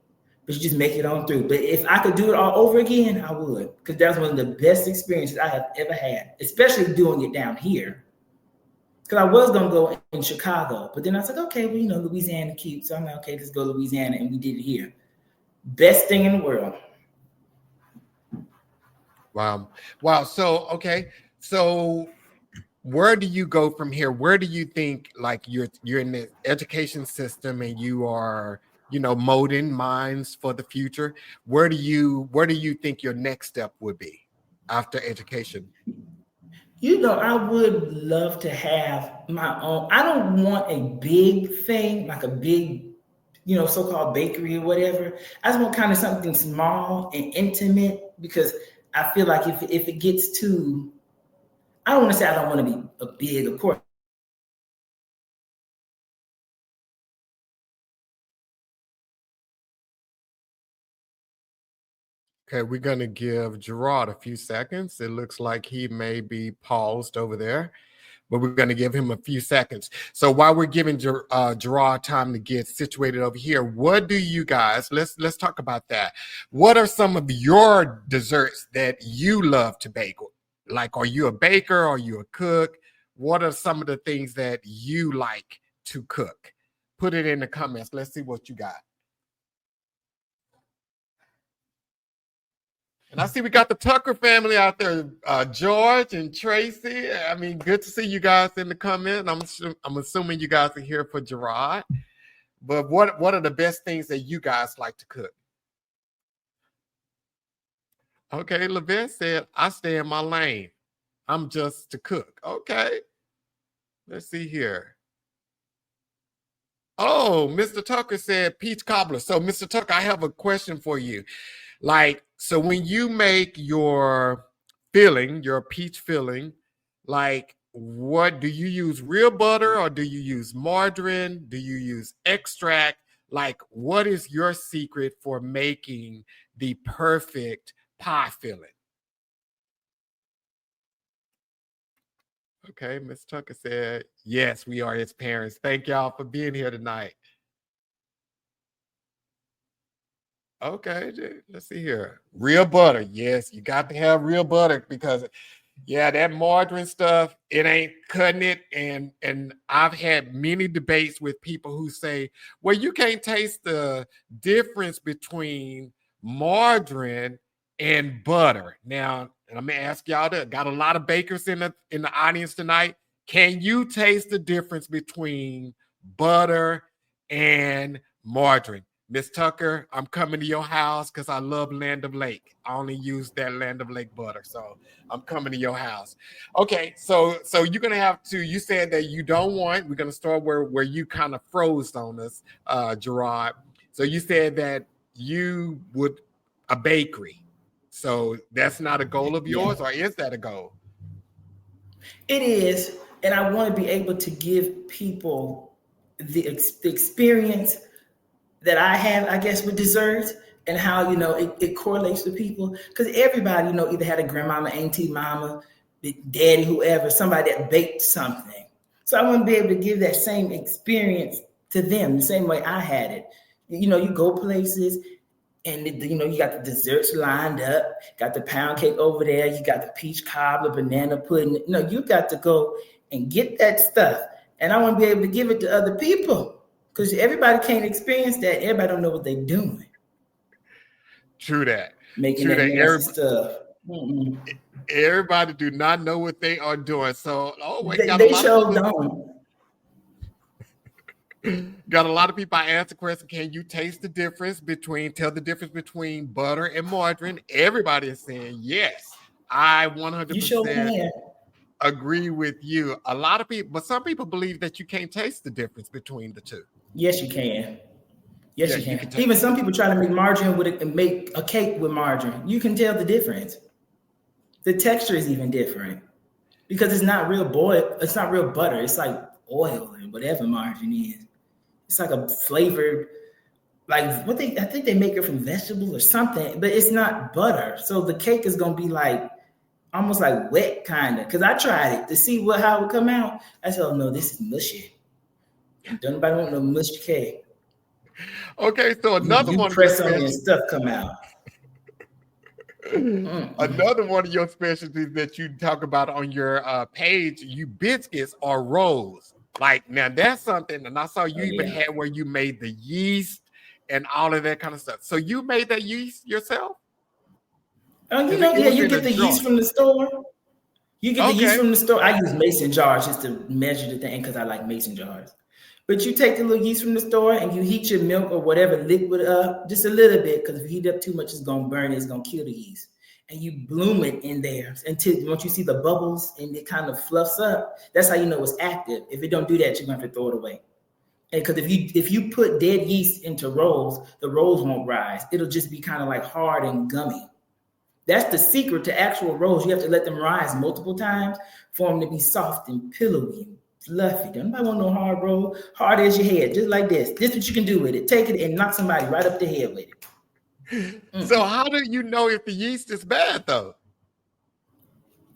Speaker 2: but you just make it on through. But if I could do it all over again, I would, because that's one of the best experiences I have ever had, especially doing it down here. Because I was going to go in Chicago, but then I was like, okay, well, Louisiana cute. So I'm like, okay, let's go to Louisiana. And we did it here. Best thing in the world.
Speaker 1: Wow. So, okay. So where do you go from here? Where do you think, like, you're in the education system and you are molding minds for the future. Where do you think your next step would be after education?
Speaker 2: I would love to have my own. I don't want a big thing, like a big, so-called bakery or whatever. I just want kind of something small and intimate, because I feel like if it gets too, I don't want to say I don't want to be a big, of course.
Speaker 1: Okay, we're going to give Gerrod a few seconds. It looks like he may be paused over there, but we're going to give him a few seconds. So while we're giving Gerrod time to get situated over here, what do you guys, let's talk about that. What are some of your desserts that you love to bake? Like, are you a baker? Are you a cook? What are some of the things that you like to cook? Put it in the comments. Let's see what you got. And I see we got the Tucker family out there, George and Tracy. I mean, good to see you guys in the comment. I'm assuming you guys are here for Gerrod. But what are the best things that you guys like to cook? Okay, Levette said, I stay in my lane. I'm just to cook. Okay. Let's see here. Oh, Mr. Tucker said peach cobbler. So, Mr. Tucker, I have a question for you. Like, so when you make your filling, your peach filling, like, what do you use? Real butter, or do you use margarine? Do you use extract? Like, what is your secret for making the perfect pie filling? Okay, Ms. Tucker said, yes, we are his parents. Thank y'all for being here tonight. Okay, let's see here. Real butter. Yes, you got to have real butter, because that margarine stuff, it ain't cutting it. And I've had many debates with people who say, well, you can't taste the difference between margarine and butter. Now, I'm gonna ask y'all that. Got a lot of bakers in the audience tonight. Can you taste the difference between butter and margarine? Miss Tucker, I'm coming to your house because I love Land of Lake. I only use that Land of Lake butter, so I'm coming to your house. Okay, so you're gonna have to. You said that you don't want. We're gonna start where you kind of froze on us, Gerrod. So you said that you would a bakery. So that's not a goal of yours, or is that a goal?
Speaker 2: It is, and I want to be able to give people the experience that I have, I guess, with desserts, and how, it correlates to people. Because everybody, either had a grandmama, auntie, mama, daddy, whoever, somebody that baked something. So I want to be able to give that same experience to them, the same way I had it. You go places, and you got the desserts lined up, got the pound cake over there, you got the peach cobbler, banana pudding. You got to go and get that stuff. And I want to be able to give it to other people. Because everybody can't experience that. Everybody don't know what they're doing.
Speaker 1: True that.
Speaker 2: Making that nasty stuff.
Speaker 1: Everybody do not know what they are doing. So,
Speaker 2: they sure don't.
Speaker 1: Got a lot of people. I asked the question, can you taste the difference tell the difference between butter and margarine? Everybody is saying yes. I 100% agree with you. A lot of people, but some people believe that you can't taste the difference between the two.
Speaker 2: Yes, you can. Yes, you can. Even some people try to make margarine with it and make a cake with margarine. You can tell the difference. The texture is even different because it's not real It's not real butter. It's like oil and whatever margarine is. It's like a flavored, like I think they make it from vegetables or something, but it's not butter. So the cake is gonna be like almost like wet, kind of. Because I tried it to see how it would come out. I said, oh no, this is mushy. Don't nobody want no mushy cake.
Speaker 1: Okay, so another one.
Speaker 2: Press on and stuff come out.
Speaker 1: Another one of your specialties that you talk about on your page, you biscuits or rolls. Like, now that's something, and I saw you even had where you made the yeast and all of that kind of stuff. So you made that yeast yourself?
Speaker 2: Oh, you get the yeast from the store. You get the yeast from the store. I use mason jars just to measure the thing because I like mason jars. But you take the little yeast from the store and you heat your milk or whatever liquid up just a little bit, because if you heat it up too much, it's gonna burn it, it's gonna kill the yeast. And you bloom it in there until once you see the bubbles and it kind of fluffs up, that's how you know it's active. If it don't do that, you're gonna have to throw it away. And because if you put dead yeast into rolls, the rolls won't rise. It'll just be kind of like hard and gummy. That's the secret to actual rolls. You have to let them rise multiple times for them to be soft and pillowy and fluffy. Don't nobody want no hard roll. Hard as your head, just like this. This is what you can do with it. Take it and knock somebody right up the head with it.
Speaker 1: So how do you know if the yeast is bad though?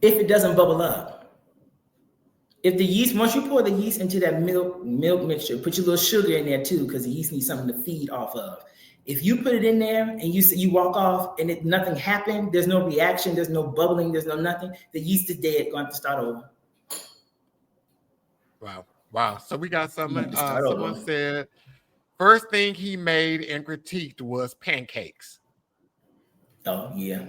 Speaker 2: If it doesn't bubble up. If the yeast, once you pour the yeast into that milk mixture, put your little sugar in there too, because the yeast needs something to feed off of. If you put it in there and you walk off and nothing happened, there's no reaction, there's no bubbling, there's no nothing, the yeast is dead, going to have to start over.
Speaker 1: Wow. So we got someone said, first thing he made and critiqued was pancakes.
Speaker 2: Oh, yeah.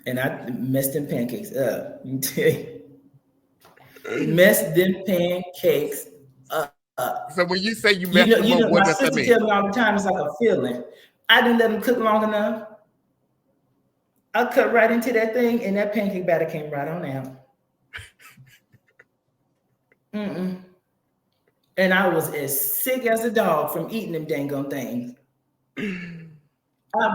Speaker 2: And I messed them pancakes up. You tell you. Messed them pancakes up.
Speaker 1: So when you say you messed them up, what does that mean?
Speaker 2: My sister tells me all the time, it's like a feeling. I didn't let them cook long enough. I cut right into that thing, and that pancake batter came right on out. And I was as sick as a dog from eating them dang on things. I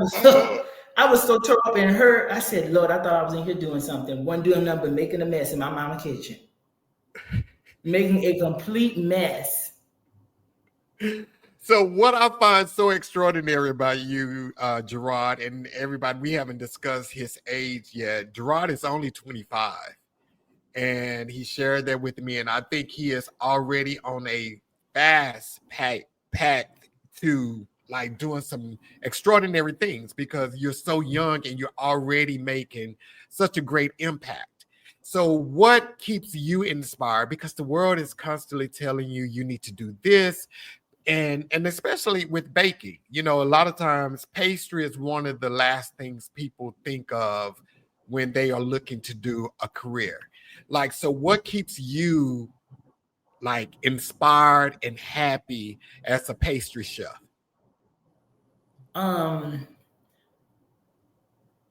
Speaker 2: was so tore up and hurt. I said, Lord, I thought I was in here doing something. Wasn't doing nothing but making a mess in my mama's kitchen. Making a complete mess.
Speaker 1: So what I find so extraordinary about you, Gerrod, and everybody, we haven't discussed his age yet. Gerrod is only 25. And he shared that with me. And I think he is already on a fast path to like doing some extraordinary things, because you're so young and you're already making such a great impact. So what keeps you inspired? Because the world is constantly telling you you need to do this. And especially with baking, you know, a lot of times pastry is one of the last things people think of when they are looking to do a career. Like, so what keeps you like inspired and happy as a pastry chef?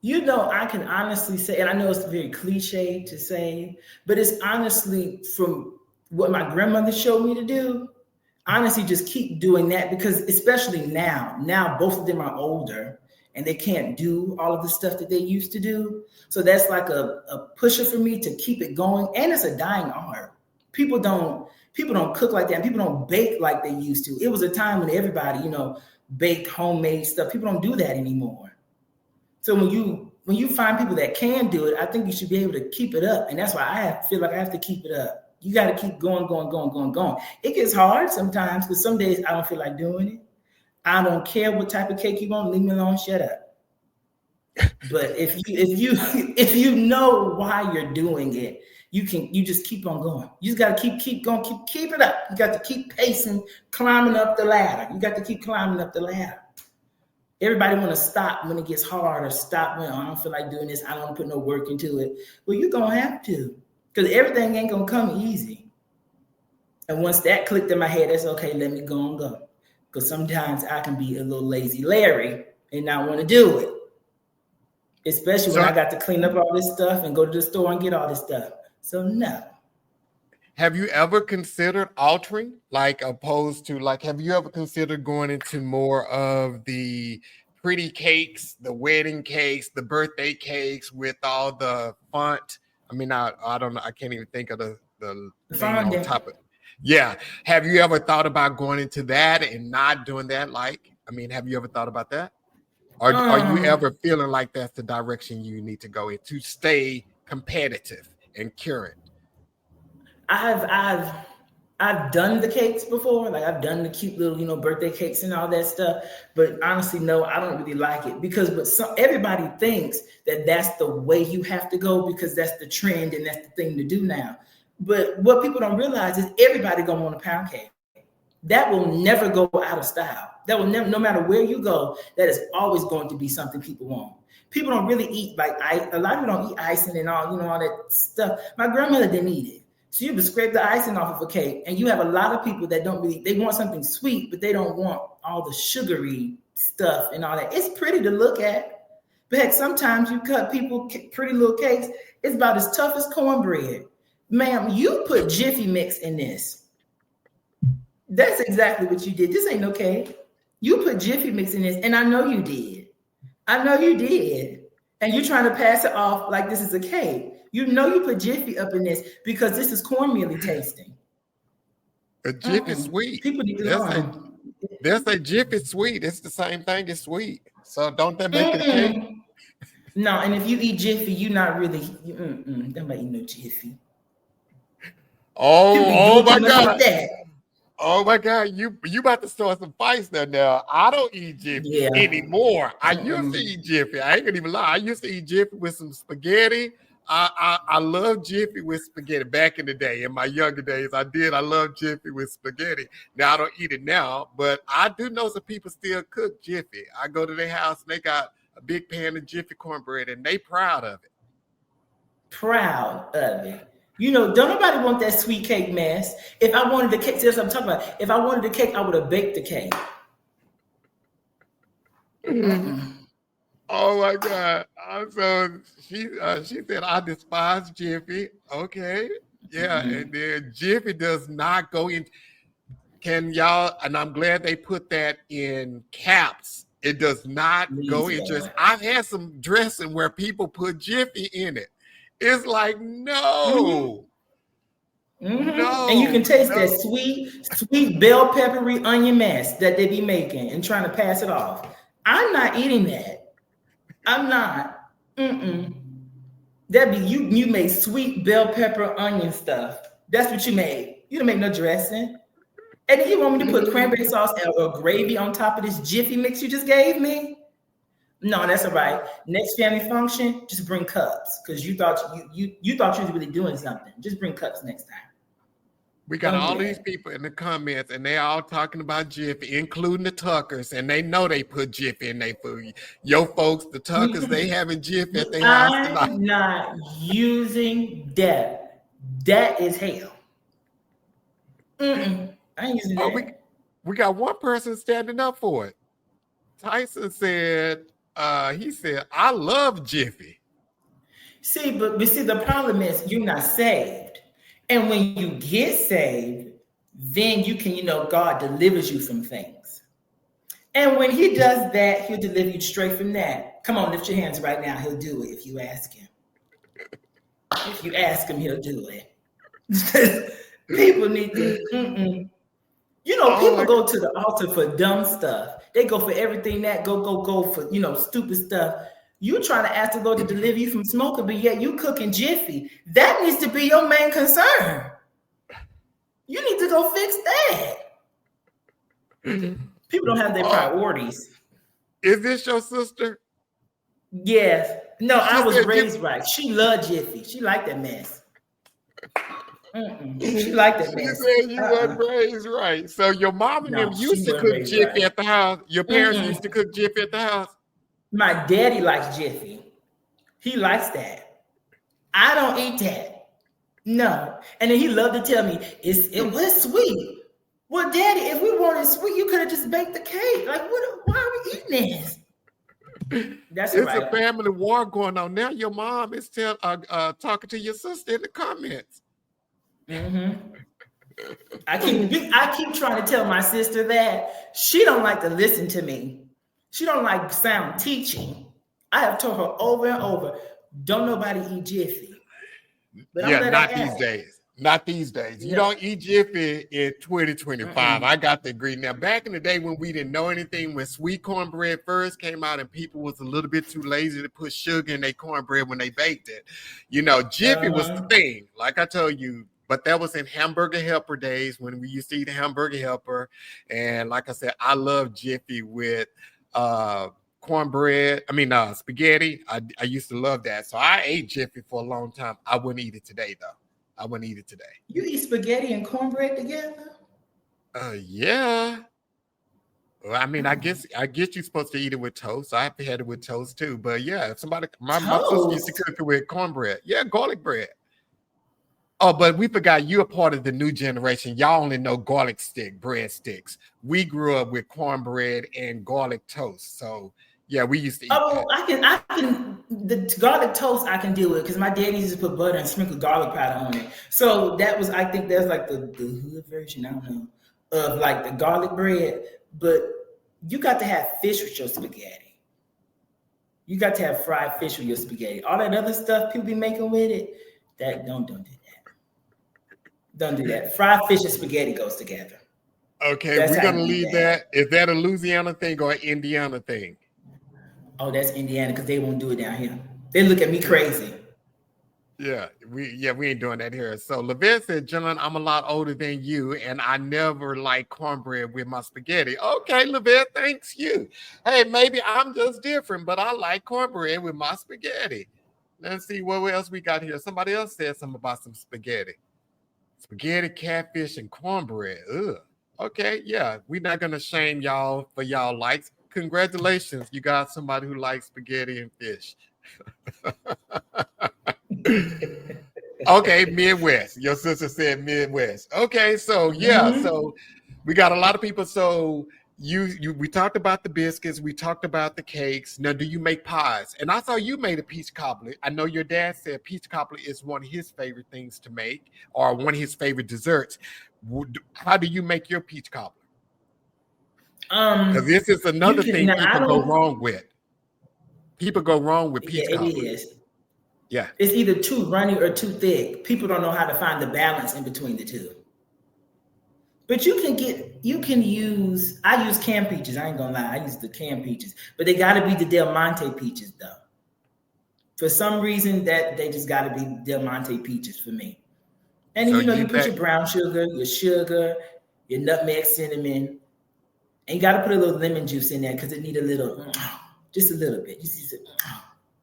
Speaker 2: You know, I can honestly say, and I know it's very cliche to say, but it's honestly from what my grandmother showed me to do. Honestly, just keep doing that, because especially now both of them are older and they can't do all of the stuff that they used to do. So that's like a pusher for me to keep it going. And it's a dying art. People don't cook like that. And people don't bake like they used to. It was a time when everybody, you know, baked homemade stuff. People don't do that anymore. So when you find people that can do it, I think you should be able to keep it up. And that's why I feel like I have to keep it up. You got to keep going. It gets hard sometimes, because some days I don't feel like doing it. I don't care what type of cake you want. Leave me alone. Shut up. But if you know why you're doing it, you just keep on going. You just got to keep going, keep it up. You got to keep pacing, climbing up the ladder. You got to keep climbing up the ladder. Everybody want to stop when it gets hard, or stop when I don't feel like doing this. I don't want to put no work into it. Well, you're going to have to, because everything ain't going to come easy. And once that clicked in my head, that's okay. Let me go and go. Because sometimes I can be a little lazy Larry and not want to do it. Especially when I got to clean up all this stuff and go to the store and get all this stuff. So no.
Speaker 1: Have you ever considered altering, like opposed to like, have you ever considered going into more of the pretty cakes, the wedding cakes, the birthday cakes with all the font? I mean, I don't know. I can't even think of the thing on top of it. Yeah. Have you ever thought about going into that and not doing that? Like, I mean, have you ever thought about that? Or are you ever feeling like that's the direction you need to go in to stay competitive and current?
Speaker 2: I've done the cakes before. Like I've done the cute little, birthday cakes and all that stuff. But honestly, no, I don't really like it, because everybody thinks that that's the way you have to go, because that's the trend and that's the thing to do now. But what people don't realize is everybody gonna want a pound cake. That will never go out of style. That will never, no matter where you go, that is always going to be something people want. People don't really eat like ice. A lot of people don't eat icing and all, all that stuff. My grandmother didn't eat it. So you would scrape the icing off of a cake, and you have a lot of people that they want something sweet, but they don't want all the sugary stuff and all that. It's pretty to look at, but heck, sometimes you cut people pretty little cakes. It's about as tough as cornbread. Ma'am, you put Jiffy Mix in this. That's exactly what you did. This ain't no cake. You put Jiffy Mix in this, and I know you did. I know you did. And you're trying to pass it off like this is a cake. You know you put Jiffy up in this because this is cornmeally tasting.
Speaker 1: A Jiffy sweet.
Speaker 2: People need to learn.
Speaker 1: There's a Jiffy sweet. It's the same thing as sweet. So don't that make it a cake?
Speaker 2: No, and if you eat Jiffy, you're not really. Nobody eat no Jiffy.
Speaker 1: Oh my God. Oh my God, you about to start some fights now. I don't eat Jiffy anymore. I used to eat Jiffy. I ain't gonna even lie. I used to eat Jiffy with some spaghetti. I love Jiffy with spaghetti back in the day. In my younger days, I love Jiffy with spaghetti. Now I don't eat it now, but I do know some people still cook Jiffy. I go to their house and they got a big pan of Jiffy cornbread and they proud of it.
Speaker 2: Proud of it. You know, don't nobody want that sweet cake mess. If I wanted the cake, that's what I'm talking about. If I wanted the cake, I would have baked the cake.
Speaker 1: Oh my God. So she said, I despise Jiffy. Okay. Yeah. And then Jiffy does not go in. Can y'all, and I'm glad they put that in caps. It does not go in just, I've had some dressing where people put Jiffy in it. It's like, no. No.
Speaker 2: And you can taste that sweet bell peppery onion mess that they be making and trying to pass it off. I'm not eating that. I'm not. That be you made sweet bell pepper onion stuff. That's what you made. You don't make no dressing. And then you want me to put cranberry sauce or gravy on top of this Jiffy Mix you just gave me? No, that's all right. Next family function, just bring cups because you thought you was really doing something. Just bring cups next time.
Speaker 1: We got all these people in the comments, and they all talking about Jiffy, including the Tuckers, and they know they put Jiffy in their food. Your folks, the Tuckers, they having Jiffy at their house tonight.
Speaker 2: I'm not using that. That is hell. I ain't using that.
Speaker 1: We got one person standing up for it. Tyson said, he said, I love Jiffy.
Speaker 2: See, but the problem is you're not saved. And when you get saved, then you can, God delivers you from things. And when he does that, he'll deliver you straight from that. Come on, lift your hands right now. He'll do it if you ask him. If you ask him, he'll do it. People need to, people go to the altar for dumb stuff. They go for everything that go for, stupid stuff. You trying to ask the Lord to deliver you from smoking, but yet you cooking Jiffy. That needs to be your main concern. You need to go fix that. People don't have their priorities.
Speaker 1: Is this your sister?
Speaker 2: Yes. No, I was raised right. She loved Jiffy. She liked that mess. She liked that mess.
Speaker 1: She said you weren't raised right. So your mom and them used to cook Jiffy at the house. Your parents used to cook Jiffy at the house. My
Speaker 2: daddy likes Jiffy. He likes that. I don't eat that. No. And then he loved to tell me, it was sweet. Well, Daddy, if we wanted sweet, you could have just baked the cake. Like, why are we eating this? That's
Speaker 1: it's right. A family war going on now. Your mom is talking to your sister in the comments.
Speaker 2: I keep trying to tell my sister that she don't like to listen to me. She don't like sound teaching. I have told her over and over, don't nobody eat Jiffy.
Speaker 1: But not these days. Not these days. You don't eat Jiffy in 2025. I got to agree. Now, back in the day when we didn't know anything, when sweet cornbread first came out and people was a little bit too lazy to put sugar in their cornbread when they baked it, Jiffy was the thing. Like I told you, but that was in Hamburger Helper days when we used to eat a Hamburger Helper. And like I said, I love Jiffy with cornbread. Spaghetti. I used to love that. So I ate Jiffy for a long time. I wouldn't eat it today, though. I wouldn't eat it today.
Speaker 2: You eat spaghetti and cornbread together?
Speaker 1: Yeah. Well, I guess you're supposed to eat it with toast. I've had it with toast too. But yeah, if somebody, my sister used to cook it with cornbread. Yeah, garlic bread. Oh, but we forgot you're a part of the new generation. Y'all only know garlic stick, breadsticks. We grew up with cornbread and garlic toast. So yeah, we used to eat
Speaker 2: Oh,
Speaker 1: that.
Speaker 2: the garlic toast I can deal with because my daddy used to put butter and sprinkle garlic powder on it. So I think that's like the hood version, I don't know, of like the garlic bread. But you got to have fish with your spaghetti. You got to have fried fish with your spaghetti. All that other stuff people be making with it, don't do that. Don't do that. Fried fish and spaghetti goes together.
Speaker 1: Okay,
Speaker 2: That's
Speaker 1: we're
Speaker 2: how
Speaker 1: gonna
Speaker 2: you eat
Speaker 1: leave that. Is that a Louisiana thing or an Indiana thing?
Speaker 2: Oh, that's Indiana because they won't do it down here. They look at me crazy.
Speaker 1: Yeah, we ain't doing that here. So Levette said, John, I'm a lot older than you, and I never like cornbread with my spaghetti. Okay, Levette, thanks you. Hey, maybe I'm just different, but I like cornbread with my spaghetti. Let's see what else we got here. Somebody else said something about some spaghetti. Spaghetti, catfish, and cornbread. Ugh. Okay, yeah, we're not gonna shame y'all for y'all likes. Congratulations, you got somebody who likes spaghetti and fish. Okay, Midwest. Your sister said Midwest. Okay, so yeah, so we got a lot of people. So we talked about the biscuits, we talked about the cakes. Now, do you make pies? And I saw you made a peach cobbler. I know your dad said peach cobbler is one of his favorite things to make, or one of his favorite desserts. How do you make your peach cobbler? Because this is another thing people go wrong with. People go wrong with peach cobbler.
Speaker 2: It is.
Speaker 1: Yeah.
Speaker 2: It's either too runny or too thick. People don't know how to find the balance in between the two. But I use canned peaches. I ain't gonna lie, I use the canned peaches. But they gotta be the Del Monte peaches though. For some reason that they just gotta be Del Monte peaches for me. And then, you put your brown sugar, your nutmeg, cinnamon, and you gotta put a little lemon juice in there because it need a little, just a little bit.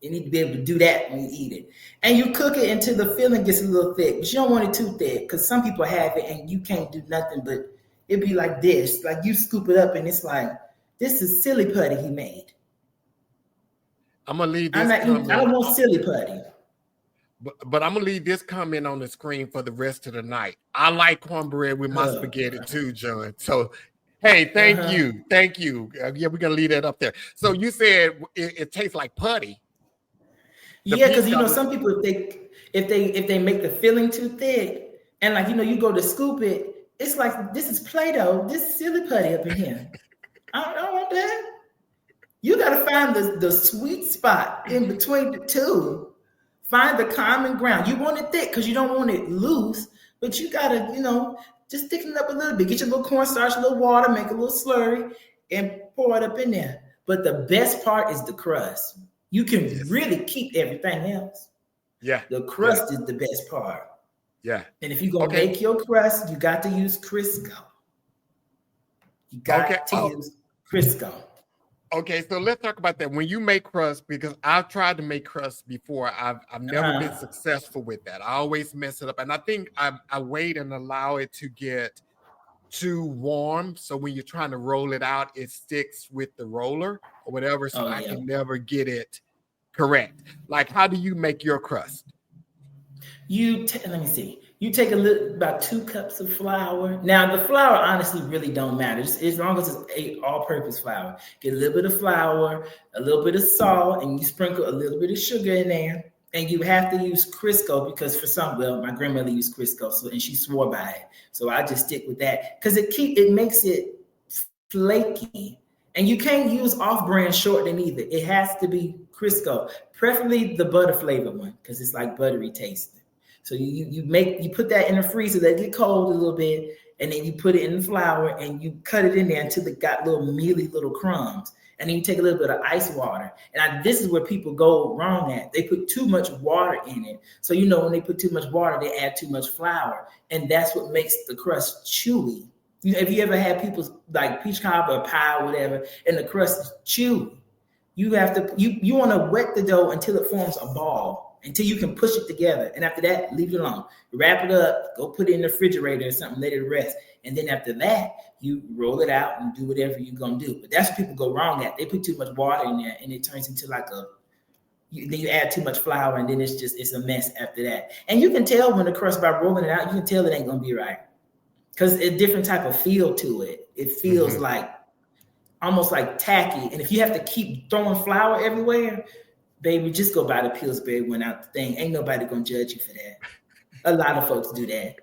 Speaker 2: You need to be able to do that when you eat it. And you cook it until the filling gets a little thick, but you don't want it too thick because some people have it and you can't do nothing but it be like this. Like you scoop it up and it's like, this is silly putty he made.
Speaker 1: I'm going to leave this
Speaker 2: comment. I don't want silly putty.
Speaker 1: But I'm going to leave this comment on the screen for the rest of the night. I like cornbread with my spaghetti too, John. So, hey, thank you. Thank you. Yeah, we're going to leave that up there. So you said it tastes like putty.
Speaker 2: Yeah, because some people if they make the filling too thick and like you go to scoop it, it's like this is Play-Doh, this is silly putty up in here. I don't want that. You gotta find the sweet spot in between the two. Find the common ground. You want it thick because you don't want it loose, but you gotta just thicken it up a little bit. Get your little cornstarch, a little water, make a little slurry, and pour it up in there. But the best part is the crust. You can really keep everything else.
Speaker 1: Yeah.
Speaker 2: The crust is the best part.
Speaker 1: Yeah.
Speaker 2: And if you're going to make your crust, you got to use Crisco. You got to use Crisco.
Speaker 1: Okay, so let's talk about that. When you make crust, because I've tried to make crust before, I've never been successful with that. I always mess it up. And I think I wait and allow it to get too warm. So when you're trying to roll it out, it sticks with the roller or whatever. So I can never get it correct. Like, how do you make your crust?
Speaker 2: Let me see. You take about 2 cups of flour. Now, the flour honestly really don't matter. As long as it's all-purpose flour. Get a little bit of flour, a little bit of salt, and you sprinkle a little bit of sugar in there. And you have to use Crisco because my grandmother used Crisco, and she swore by it. So I just stick with that because it makes it flaky. And you can't use off-brand shortening either. It has to be Crisco, preferably the butter flavored one because it's like buttery tasting. So you put that in the freezer, let it get cold a little bit, and then you put it in the flour and you cut it in there until it got little mealy little crumbs. And then you take a little bit of ice water. And this is where people go wrong at. They put too much water in it. So when they put too much water, they add too much flour. And that's what makes the crust chewy. If you ever had people's like peach cobbler or pie or whatever, and the crust is chewy, you have to you want to wet the dough until it forms a ball, until you can push it together. And after that, leave it alone. Wrap it up, go put it in the refrigerator or something, let it rest. And then after that, you roll it out and do whatever you're gonna do. But that's what people go wrong at. They put too much water in there and it turns into like then you add too much flour, and then it's a mess after that. And you can tell when the crust, by rolling it out, you can tell it ain't gonna be right, because it's a different type of feel to it. It feels like almost like tacky. And if you have to keep throwing flour everywhere, baby, just go buy the Pillsbury one out the thing. Ain't nobody gonna judge you for that. A lot of folks do that.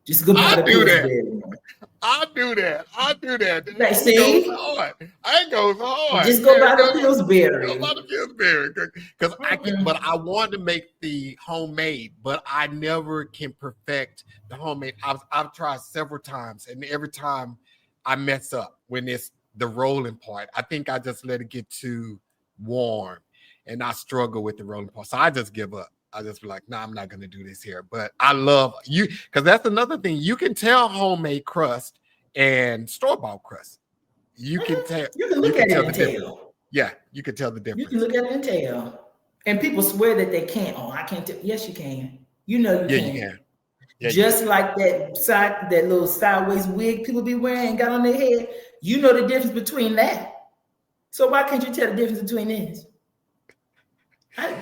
Speaker 2: Just go buy the Pillsbury one.
Speaker 1: I do that.
Speaker 2: Like, see?
Speaker 1: Goes hard. I goes hard.
Speaker 2: Just go buy the Pillsbury.
Speaker 1: Go buy the Pillsbury. Because but I want to make the homemade, but I never can perfect the homemade. I've tried several times, and every time I mess up when it's the rolling part. I think I just let it get too warm, and I struggle with the rolling part. So I just give up. I just be like, nah, I'm not going to do this here. But I love you, because that's another thing. You can tell homemade crust and store-bought crust. You can tell.
Speaker 2: You can look at it and tell.
Speaker 1: Yeah, you can tell the difference.
Speaker 2: You can look at it and tell. And people swear that they can't. Oh, I can't tell. Yes, you can. You know you can. You can. Yeah, just like that little sideways wig people be wearing and got on their head. You know the difference between that. So why can't you tell the difference between this?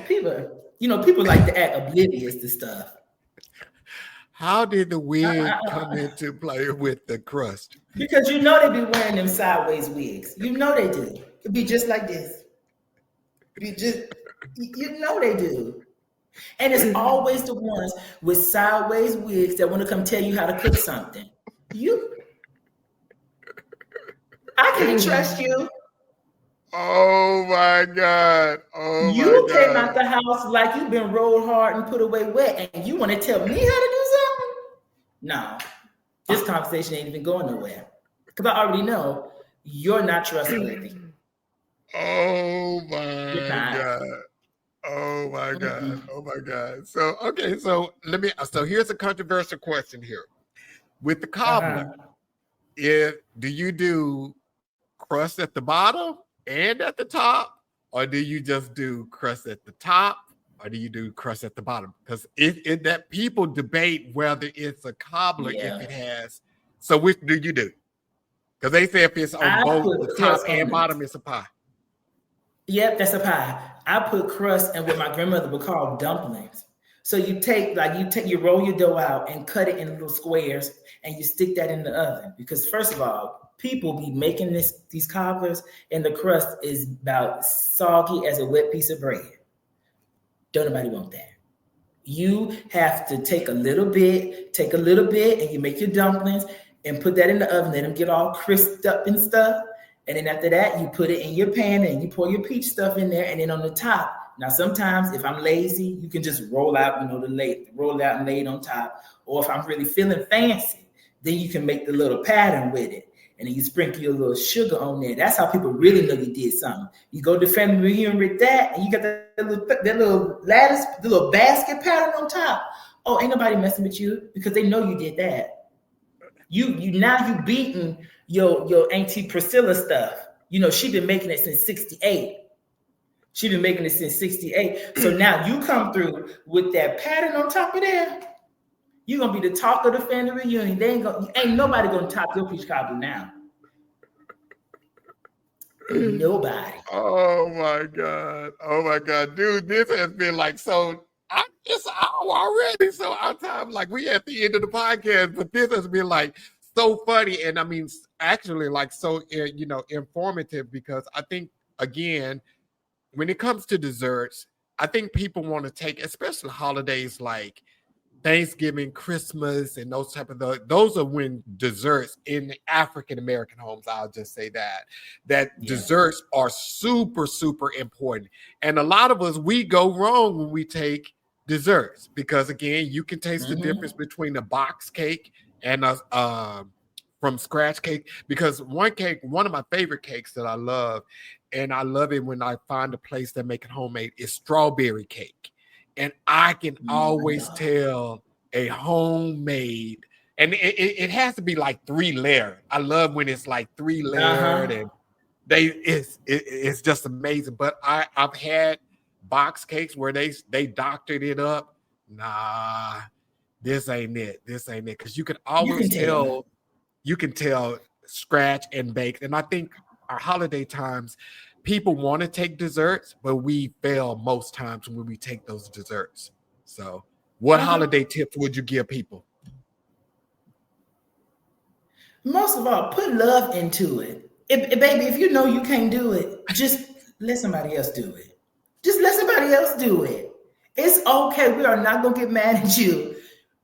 Speaker 2: People like to act oblivious to stuff.
Speaker 1: How did the wig come into play with the crust?
Speaker 2: Because you know they be wearing them sideways wigs. You know they do. It'd be just like this. You know they do. And it's always the ones with sideways wigs that want to come tell you how to cook something. I can't trust you.
Speaker 1: Oh my God.
Speaker 2: You came out the house like you've been rolled hard and put away wet, and you want to tell me how to do something? No. This conversation ain't even going nowhere. Because I already know you're not trustworthy.
Speaker 1: Oh my God. Oh my God. Mm-hmm. Oh my God. So, okay. So here's a controversial question here. With the cobbler, do you do crust at the bottom and at the top, or do you just do crust at the top, or do you do crust at the bottom? Because that people debate whether it's a cobbler if it has. So which do you do? Because they say if it's on both the top and bottom, it's a pie.
Speaker 2: Yep, that's a pie. I put crust and what my grandmother would call dumplings. So you roll your dough out and cut it in little squares, and you stick that in the oven. Because first of all, people be making these cobblers, and the crust is about soggy as a wet piece of bread. Don't nobody want that. You have to take a little bit, and you make your dumplings and put that in the oven. Let them get all crisped up and stuff. And then after that, you put it in your pan and you pour your peach stuff in there. And then on the top, now sometimes if I'm lazy, you can just roll out, roll it out and lay it on top. Or if I'm really feeling fancy, then you can make the little pattern with it. And then you sprinkle your little sugar on there. That's how people really know you did something. You go to family reunion with that, and you got that little lattice, the little basket pattern on top. Oh, ain't nobody messing with you because they know you did that. You beating your Auntie Priscilla stuff. She been making it since 68. So now you come through with that pattern on top of there. You're gonna be the talk of the family reunion. Ain't nobody gonna top your peach cobbler now. Nobody.
Speaker 1: Oh my God, dude! This has been like so. It's an hour already, so our time we at the end of the podcast. But this has been so funny, and I mean, actually, so informative, because I think again, when it comes to desserts, I think people want to take, especially holidays like Thanksgiving, Christmas, and those are when desserts in African American homes, I'll just say that desserts are super, super important. And a lot of us, we go wrong when we take desserts, because again, you can taste the difference between a box cake and a from scratch cake. Because one of my favorite cakes that I love, and I love it when I find a place that make it homemade, is strawberry cake. And I can always tell a homemade, and it has to be 3-layered. I love when it's 3-layered, and it's just amazing. But I've had box cakes where they doctored it up. Nah, this ain't it. Because you can always tell. You can tell scratch and baked. And I think our holiday times, people want to take desserts, but we fail most times when we take those desserts. So what holiday tips would you give people?
Speaker 2: Most of all, put love into it. Baby, if you know you can't do it, just let somebody else do it. Just let somebody else do it. It's okay. We are not going to get mad at you.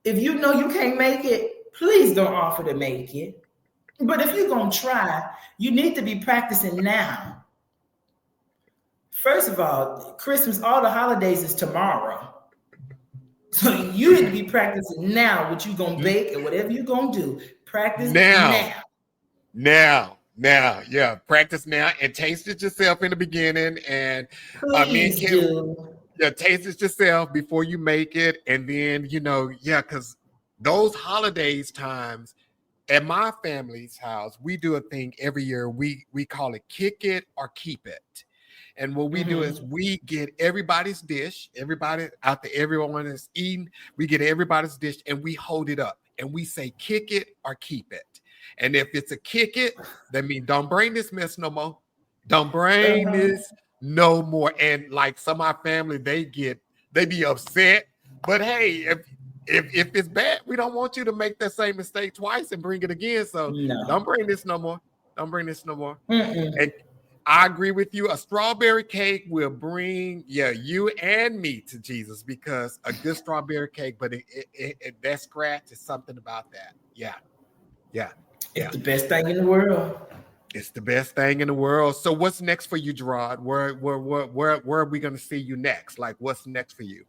Speaker 2: If you know you can't make it, please don't offer to make it. But if you're going to try, you need to be practicing now. First of all, Christmas, all the holidays is tomorrow. So you need to be practicing now what you're going to bake and whatever you're going to do. Practice now.
Speaker 1: Yeah. Practice now and taste it yourself in the beginning. And
Speaker 2: please do.
Speaker 1: Yeah, taste it yourself before you make it. And then, because those holidays times at my family's house, we do a thing every year. We call it kick it or keep it. And what we do is we get everybody's dish, everybody out there, everyone is eating, we get everybody's dish and we hold it up and we say kick it or keep it. And if it's a kick it, that means don't bring this mess no more. Don't bring this no more. And like some of my family, they be upset. But hey, if it's bad, we don't want you to make that same mistake twice and bring it again. So don't bring this no more. Don't bring this no more. And I agree with you. A strawberry cake will bring you and me to Jesus, because a good strawberry cake, but that scratch is something about that. Yeah.
Speaker 2: It's the best thing in the world.
Speaker 1: It's the best thing in the world. So what's next for you, Gerrod? Where are we going to see you next? Like, what's next for you?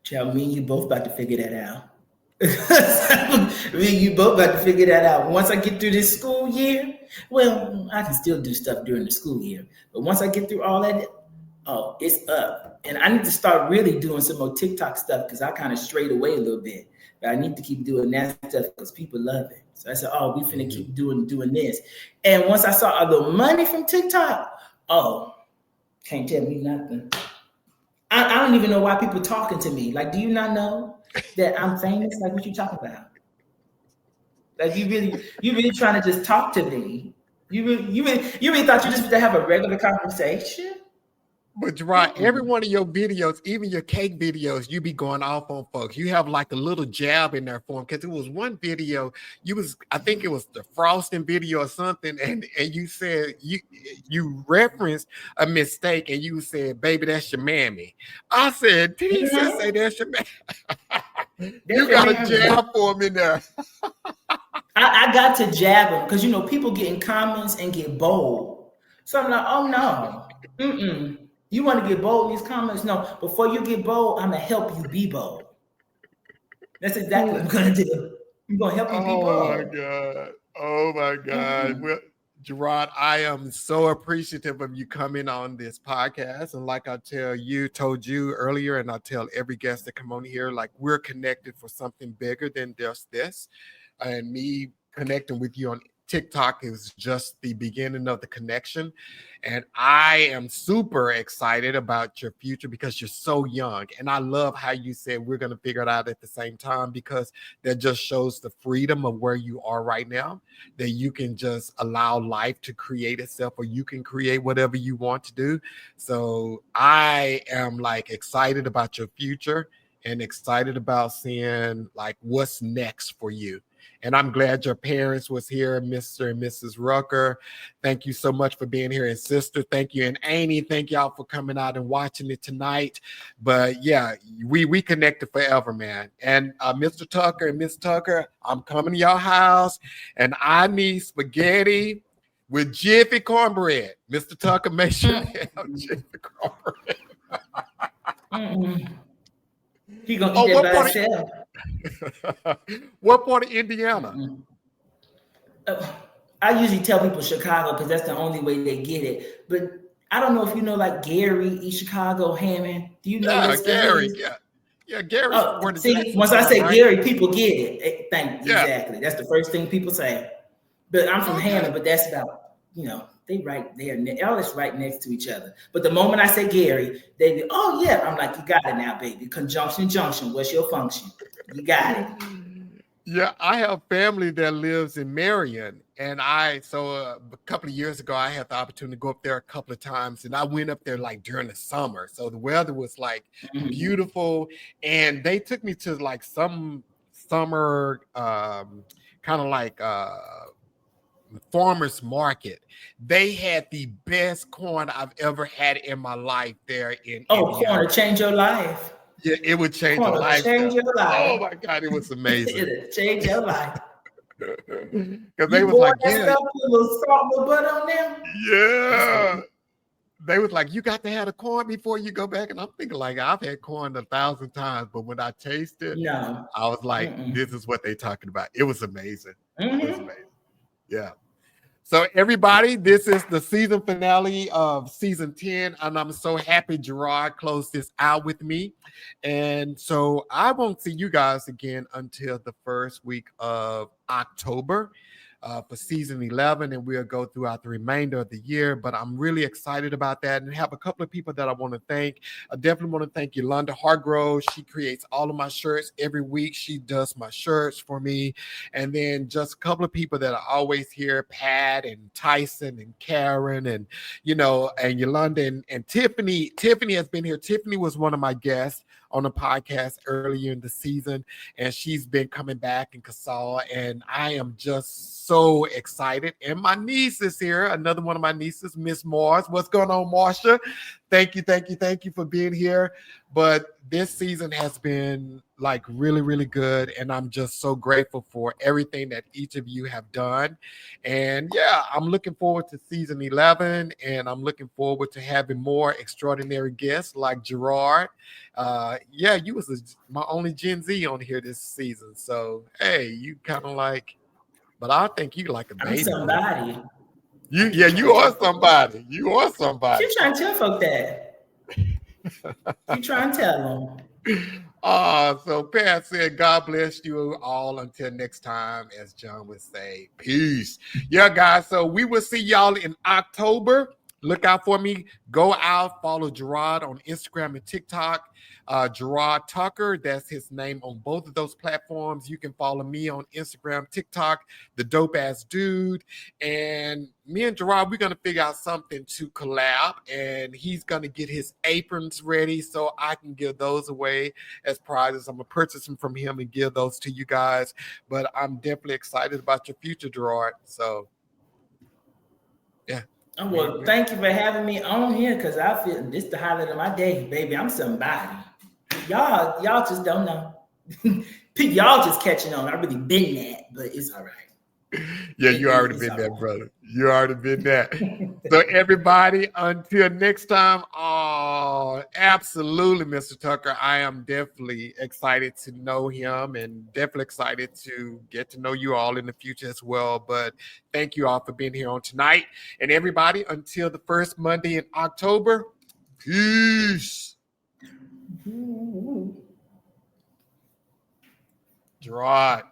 Speaker 2: Child, me and you both about to figure that out. Me and you both about to figure that out. Once I get through this school year, well, I can still do stuff during the school year. But once I get through all that, it's up. And I need to start really doing some more TikTok stuff because I kind of strayed away a little bit. But I need to keep doing that stuff because people love it. So I said, we finna keep doing this. And once I saw a little money from TikTok, can't tell me nothing. I don't even know why people talking to me. Like, do you not know that I'm famous? Like, what you talking about? Like, you really trying to just talk to me? You really thought you just to have a regular conversation?
Speaker 1: But Gerrod, every one of your videos, even your cake videos, you be going off on folks. You have like a little jab in there for them, because it was one video I think it was the frosting video or something, and you said you referenced a mistake and you said, "Baby, that's your mammy." I said, "Did he just say that's your mammy?" You got a jab for him in there.
Speaker 2: I got to jab him because people get in comments and get bold. So I'm like, oh no, You want to get bold in these comments? No, before you get bold, I'm going to help you be bold. That's exactly what I'm going to do. I'm going to help you be bold.
Speaker 1: Oh, my God. Well, Gerrod, I am so appreciative of you coming on this podcast. And like I told you earlier, and I tell every guest that come on here, like, we're connected for something bigger than just this. And me connecting with you on TikTok is just the beginning of the connection. And I am super excited about your future because you're so young. And I love how you said we're going to figure it out at the same time, because that just shows the freedom of where you are right now, that you can just allow life to create itself, or you can create whatever you want to do. So I am like excited about your future and excited about seeing like what's next for you. And I'm glad your parents was here, Mr. and Mrs. Rucker. Thank you so much for being here. And sister, thank you. And Amy, thank y'all for coming out and watching it tonight. But yeah, we connected forever, man. And Mr. Tucker and Miss Tucker, I'm coming to your house and I need spaghetti with Jiffy cornbread. Mr. Tucker, make sure you have Jiffy cornbread.
Speaker 2: He gonna eat that by himself.
Speaker 1: What part of Indiana?
Speaker 2: I usually tell people Chicago because that's the only way they get it. But I don't know if you know like Gary, East Chicago, Hammond. Do you know this?
Speaker 1: Gary? Yeah, Gary.
Speaker 2: Once I say Gary, people get it. Thank you. Exactly. That's the first thing people say. But I'm from Hammond, but that's about, they right there. All is right next to each other. But the moment I say Gary, they be, oh yeah. I'm like, you got it now, baby. Conjunction, junction. What's your function? You got it.
Speaker 1: Yeah, I have family that lives in Marion, and a couple of years ago I had the opportunity to go up there a couple of times, and I went up there like during the summer, so the weather was like
Speaker 2: Mhm.
Speaker 1: beautiful, and they took me to like some summer kind of like farmers market. They had the best corn I've ever had in my life there in
Speaker 2: Oh, corn
Speaker 1: Indiana.
Speaker 2: to change your life.
Speaker 1: Yeah, it would change a
Speaker 2: Corn to
Speaker 1: life
Speaker 2: change
Speaker 1: there.
Speaker 2: your
Speaker 1: Oh
Speaker 2: life.
Speaker 1: my God, it was amazing.
Speaker 2: It'll change your life.
Speaker 1: Because they
Speaker 2: You
Speaker 1: was
Speaker 2: boil
Speaker 1: like,
Speaker 2: that
Speaker 1: yeah,
Speaker 2: stuff, put a little salt, a little butter on them. That's
Speaker 1: yeah.
Speaker 2: it.
Speaker 1: They was like, you got to have the corn before you go back. And I'm thinking like, I've had corn 1,000 times, but when I tasted,
Speaker 2: No.
Speaker 1: I was like,
Speaker 2: Mm-mm.
Speaker 1: this is what they talking about. It was amazing. It was
Speaker 2: Mm-hmm.
Speaker 1: amazing. Yeah. So everybody, this is the season finale of season 10, and I'm so happy Gerrod closed this out with me. And so I won't see you guys again until the first week of October. For season 11, and we'll go throughout the remainder of the year. But I'm really excited about that and have a couple of people that I want to thank. I definitely want to thank Yolanda Hargrove. She creates all of my shirts every week. She does my shirts for me. And then just a couple of people that are always here, Pat and Tyson and Karen and, and Yolanda and Tiffany. Tiffany has been here. Tiffany was one of my guests on the podcast earlier in the season, and she's been coming back in Casal, and I am just so excited. And my niece is here, another one of my nieces, Miss Mars. What's going on, Marsha? Thank you for being here. But this season has been like really, really good, and I'm just so grateful for everything that each of you have done. And yeah, I'm looking forward to season 11, and I'm looking forward to having more extraordinary guests like Gerrod. Yeah, you was my only Gen Z on here this season. So hey, you kind of like, but I think you like a
Speaker 2: I'm
Speaker 1: baby boomer.
Speaker 2: somebody.
Speaker 1: You are somebody. You are somebody.
Speaker 2: She trying to tell folk that. She trying to tell them.
Speaker 1: So Pat said, God bless you all until next time, as John would say. Peace. Yeah, guys. So we will see y'all in October. Look out for me. Go out, follow Gerrod on Instagram and TikTok. Gerrod Tucker, that's his name on both of those platforms. You can follow me on Instagram, TikTok, the dope ass dude. And me and Gerrod, we're going to figure out something to collab, and he's going to get his aprons ready so I can give those away as prizes. I'm going to purchase them from him and give those to you guys. But I'm definitely excited about your future, Gerrod. So, yeah.
Speaker 2: Oh, well, thank you for having me on here because I feel this the highlight of my day, baby. I'm somebody. Y'all just don't know. Y'all just catching on. I really been that, but it's all right.
Speaker 1: Yeah, you already been that, brother. You already been that. So everybody, until next time, absolutely, Mr. Tucker. I am definitely excited to know him and definitely excited to get to know you all in the future as well. But thank you all for being here on tonight. And everybody, until the first Monday in October, peace. Gerrod.